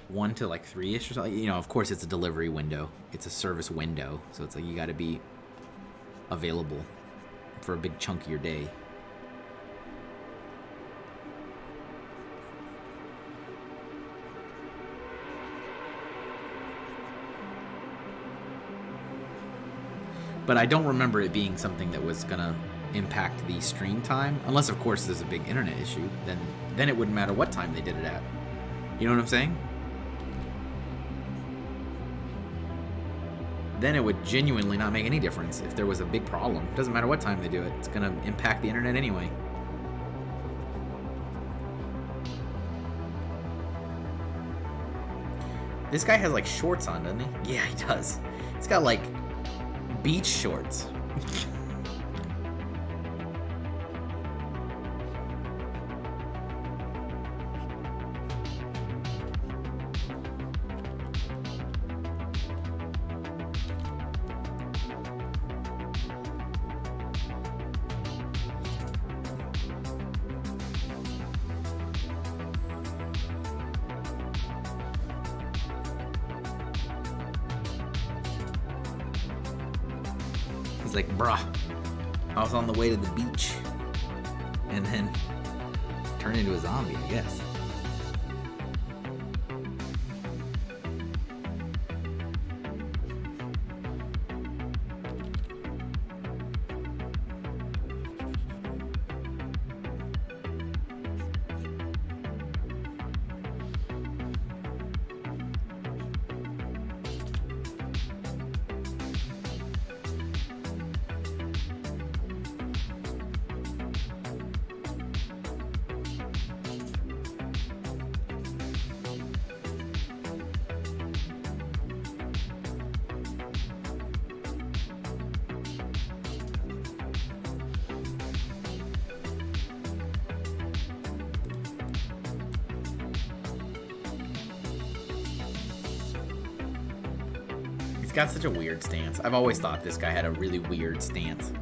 1 to like 3-ish or something. You know, of course it's a delivery window. It's a service window. So it's like you got to be available for a big chunk of your day. But I don't remember it being something that was going to impact the stream time. Unless, of course, there's a big internet issue. Then it wouldn't matter what time they did it at. You know what I'm saying? Then it would genuinely not make any difference if there was a big problem. Doesn't matter what time they do it. It's going to impact the internet anyway. This guy has, like, shorts on, doesn't he? Yeah, he does. He's got, like, beach shorts. He's like, bruh, I was on the way to the beach. And then turned into a zombie, I guess. He's got such a weird stance. I've always thought this guy had a really weird stance.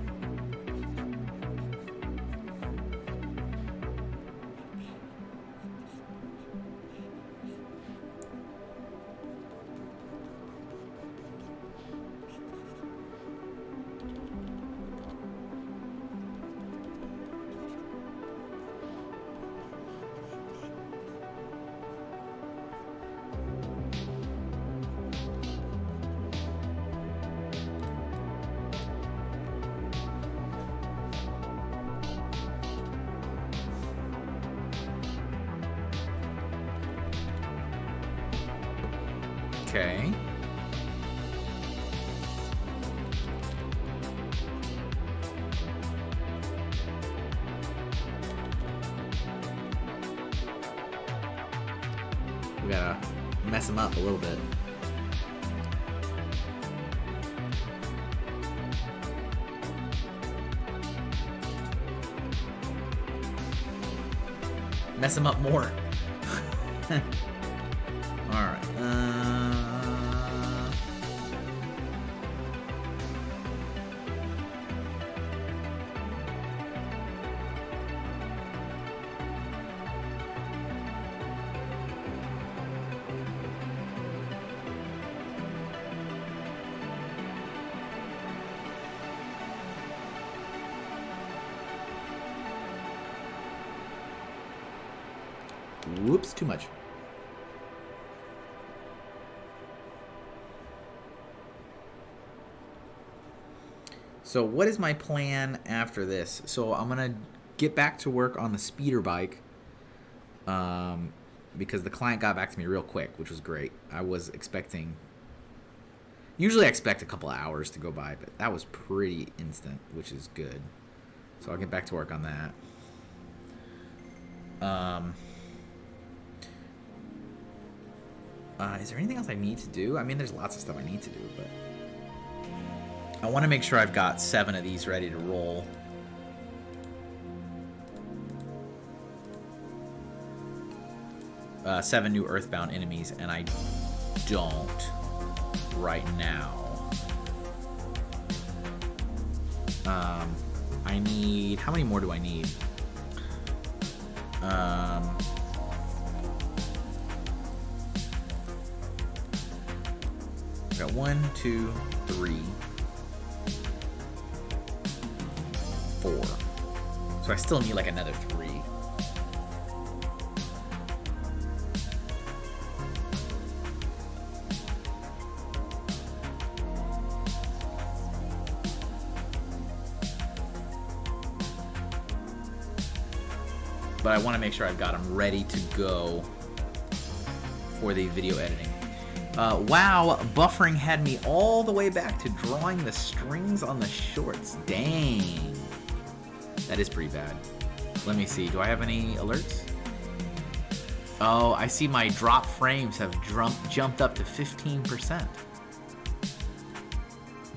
Okay. We gotta mess him up a little bit. Mess him up more. Alright. Whoops, too much. So what is my plan after this? So I'm going to get back to work on the speeder bike because the client got back to me real quick, which was great. I was expecting... Usually I expect a couple of hours to go by, but that was pretty instant, which is good. So I'll get back to work on that. Is there anything else I need to do? I mean, there's lots of stuff I need to do, but I want to make sure I've got 7 of these ready to roll. Seven new Earthbound enemies, and I don't right now. I need... How many more do I need? We got 1, 2, 3, 4. So I still need like another 3. But I want to make sure I've got them ready to go for the video editing. Wow, buffering had me all the way back to drawing the strings on the shorts. Dang. That is pretty bad. Let me see. Do I have any alerts? Oh, I see my drop frames have jumped up to 15%.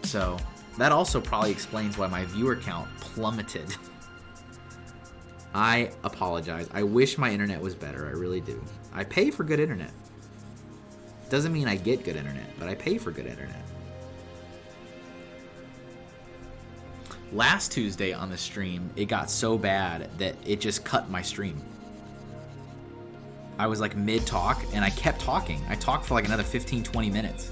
So that also probably explains why my viewer count plummeted. I apologize. I wish my internet was better. I really do. I pay for good internet. Doesn't mean I get good internet, but I pay for good internet. Last Tuesday on the stream, it got so bad that it just cut my stream. I was like mid-talk, and I kept talking. I talked for like another 15-20 minutes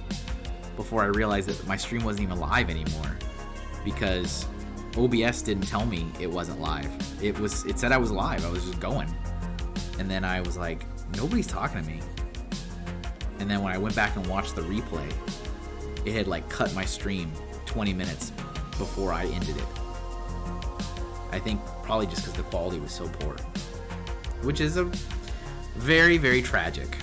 before I realized that my stream wasn't even live anymore because OBS didn't tell me it wasn't live. It said I was live. I was just going. And then I was like, nobody's talking to me. And then when I went back and watched the replay, it had like cut my stream 20 minutes before I ended it. I think probably just because the quality was so poor. Which is a very, very tragic.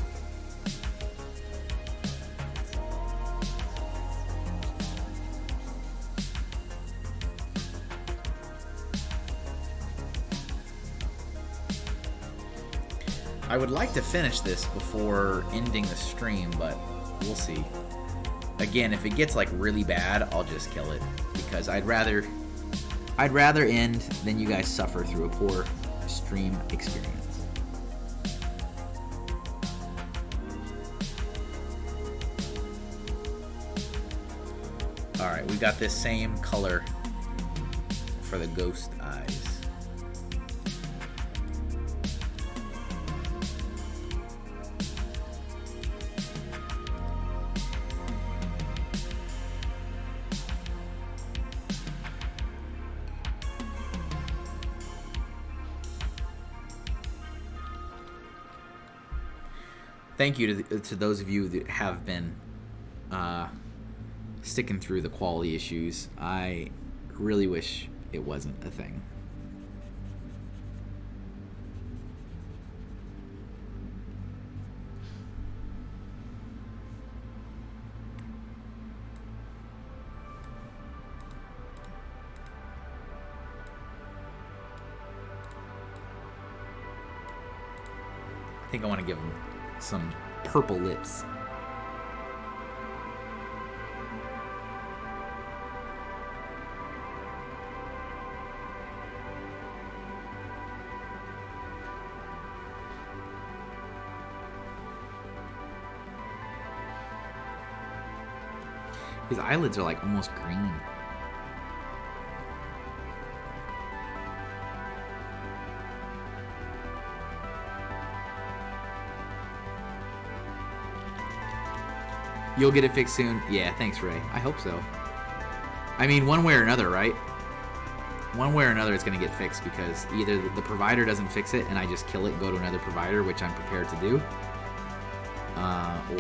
I would like to finish this before ending the stream, but we'll see. Again, if it gets like really bad, I'll just kill it because I'd rather end than you guys suffer through a poor stream experience. All right, we got this same color for the ghost eyes. Thank you to those of you that have been sticking through the quality issues. I really wish it wasn't a thing. I think I want to give them some purple lips. His eyelids are like almost green. You'll get it fixed soon. Yeah, thanks, Ray. I hope so. I mean, one way or another, right? One way or another, it's going to get fixed because either the provider doesn't fix it and I just kill it and go to another provider, which I'm prepared to do,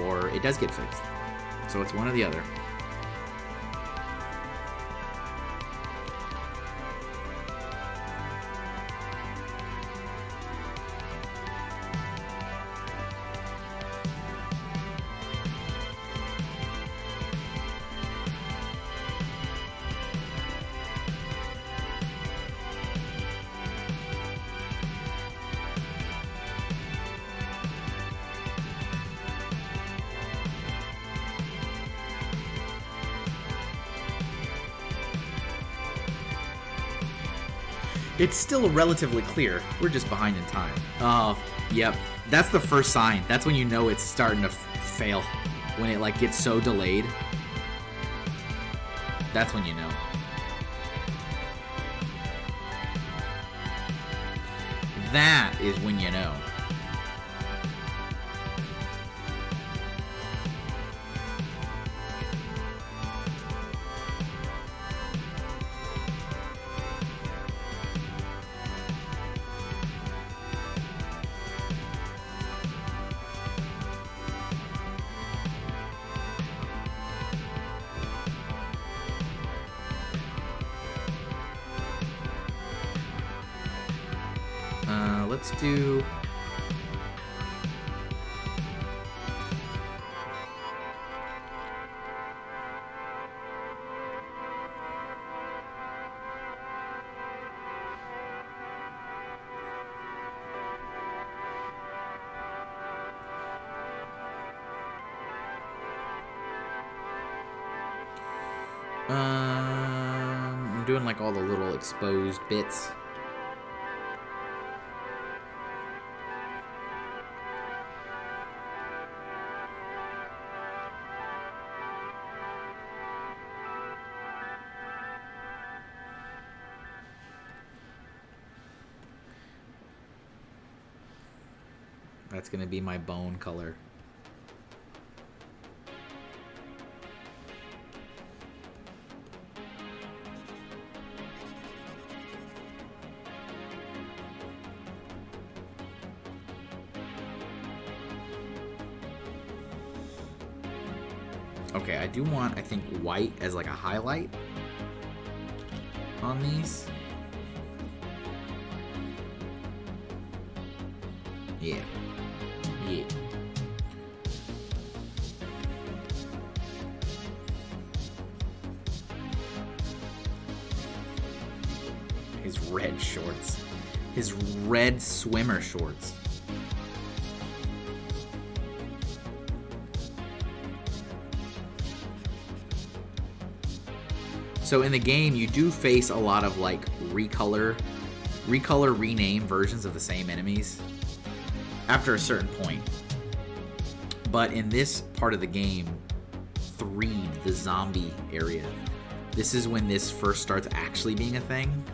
or it does get fixed. So it's one or the other. It's still relatively clear. We're just behind in time. Oh, yep. That's the first sign. That's when you know it's starting to fail. When it like gets so delayed. That's when you know. That is when you know. Let's do... I'm doing like all the little exposed bits. That's gonna be my bone color. Okay, I do want, I think, white as like a highlight on these. Yeah. Yeah. His red shorts. His red swimmer shorts. So in the game, you do face a lot of like recolor, rename versions of the same enemies after a certain point. But in this part of the game, 3, the zombie area, this is when this first starts actually being a thing.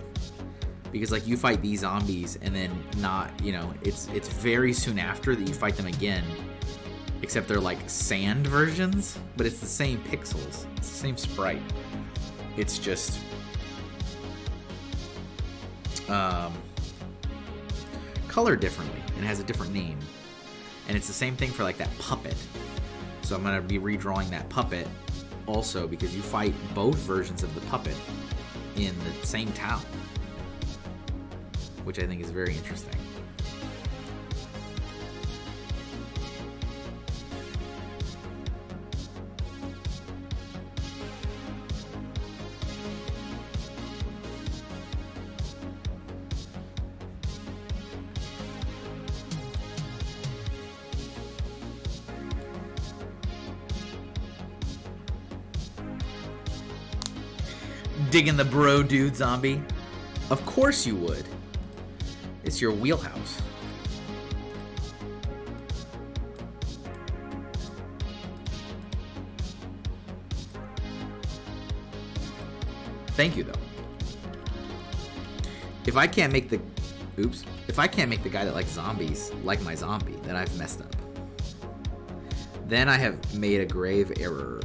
Because like you fight these zombies and then not, you know, it's very soon after that you fight them again. Except they're like sand versions, but it's the same pixels. It's the same sprite. It's just colored differently and has a different name. And it's the same thing for like that puppet. So I'm gonna be redrawing that puppet also because you fight both versions of the puppet in the same town, which I think is very interesting. Digging the bro dude zombie? Of course you would. It's your wheelhouse. Thank you though. If I can't make the guy that likes zombies like my zombie, then I've messed up. Then I have made a grave error.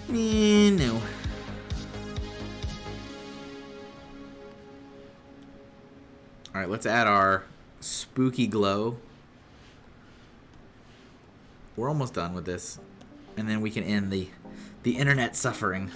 No. Alright, let's add our spooky glow. We're almost done with this. And then we can end the internet suffering.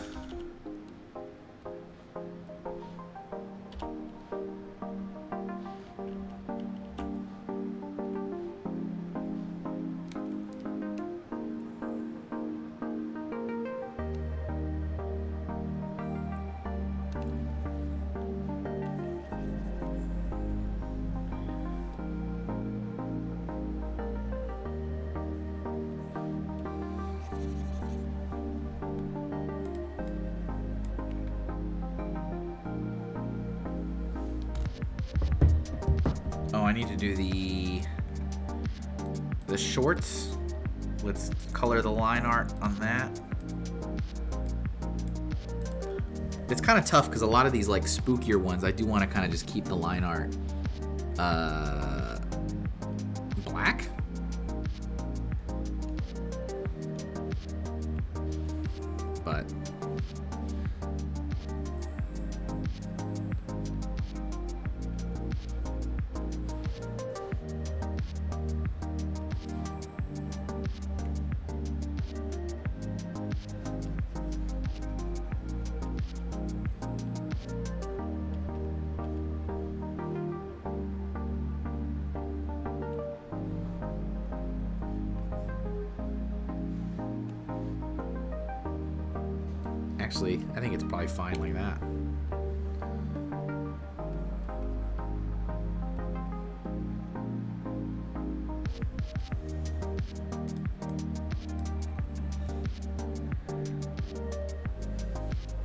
Oh, I need to do the shorts. Let's color the line art on that. It's kind of tough because a lot of these like spookier ones, I do want to kind of just keep the line art black. But actually, I think it's probably fine like that.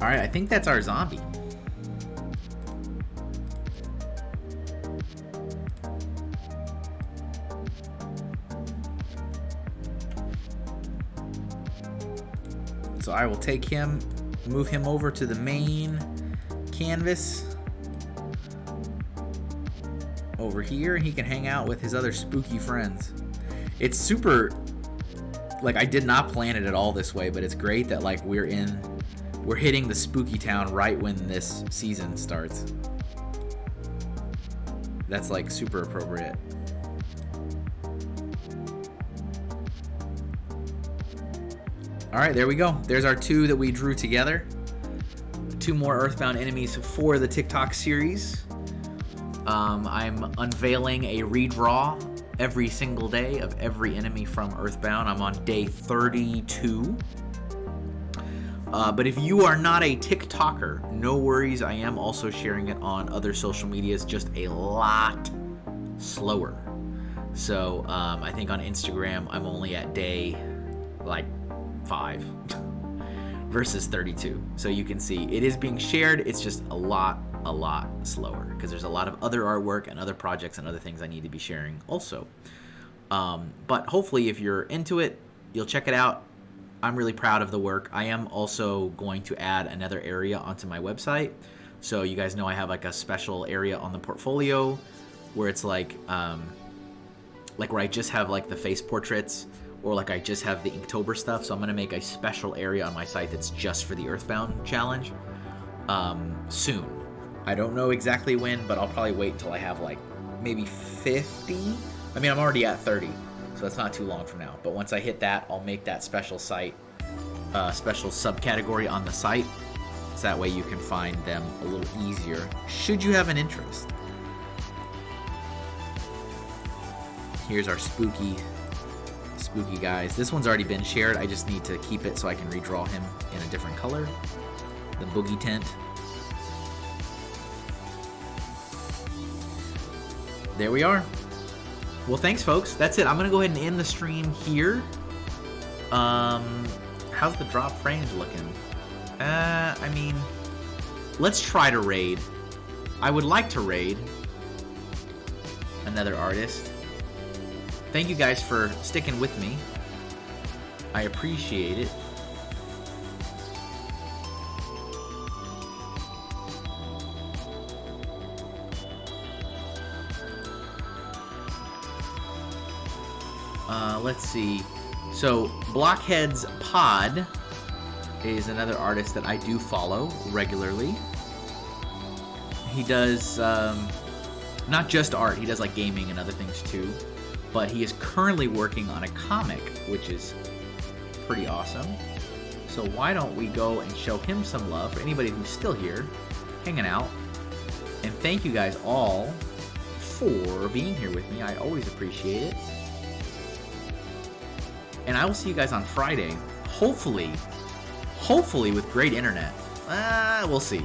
All right, I think that's our zombie. So I will take him, move him over to the main canvas over here, and he can hang out with his other spooky friends. It's super, like, I did not plan it at all this way, but it's great that like we're hitting the spooky town right when this season starts. That's like super appropriate. All right, there we go. There's our two that we drew together. 2 more Earthbound enemies for the TikTok series. I'm unveiling a redraw every single day of every enemy from Earthbound. I'm on day 32. But if you are not a TikToker, no worries. I am also sharing it on other social medias, just a lot slower. So I think on Instagram, I'm only at day like 5 versus 32. So you can see it is being shared. It's just a lot slower because there's a lot of other artwork and other projects and other things I need to be sharing also. But hopefully if you're into it, you'll check it out. I'm really proud of the work. I am also going to add another area onto my website. So you guys know I have like a special area on the portfolio where it's like where I just have like the face portraits, or like I just have the Inktober stuff. So I'm going to make a special area on my site that's just for the Earthbound challenge soon. I don't know exactly when, but I'll probably wait until I have like maybe 50. I mean, I'm already at 30, so that's not too long from now. But once I hit that, I'll make that special site, special subcategory on the site. So that way you can find them a little easier, should you have an interest. Here's our spooky guys. This one's already been shared. I just need to keep it so I can redraw him in a different color. The boogie tent. There we are. Well, thanks, folks. That's it. I'm gonna go ahead and end the stream here. How's the drop frames looking? I mean, let's try to raid. I would like to raid another artist. Thank you guys for sticking with me. I appreciate it. Let's see. So, Blockhead's Pod is another artist that I do follow regularly. He does not just art, he does like gaming and other things too. But he is currently working on a comic, which is pretty awesome. So why don't we go and show him some love for anybody who's still here, hanging out. And thank you guys all for being here with me. I always appreciate it. And I will see you guys on Friday, hopefully with great internet. We'll see.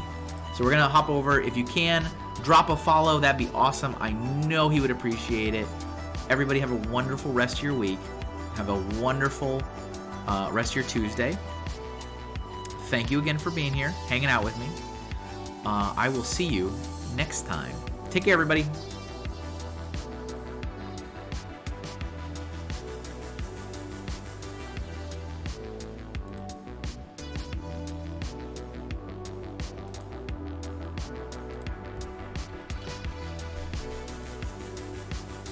So we're gonna hop over. If you can, drop a follow. That'd be awesome. I know he would appreciate it. Everybody have a wonderful rest of your week. Have a wonderful rest of your Tuesday. Thank you again for being here, hanging out with me. I will see you next time. Take care, everybody.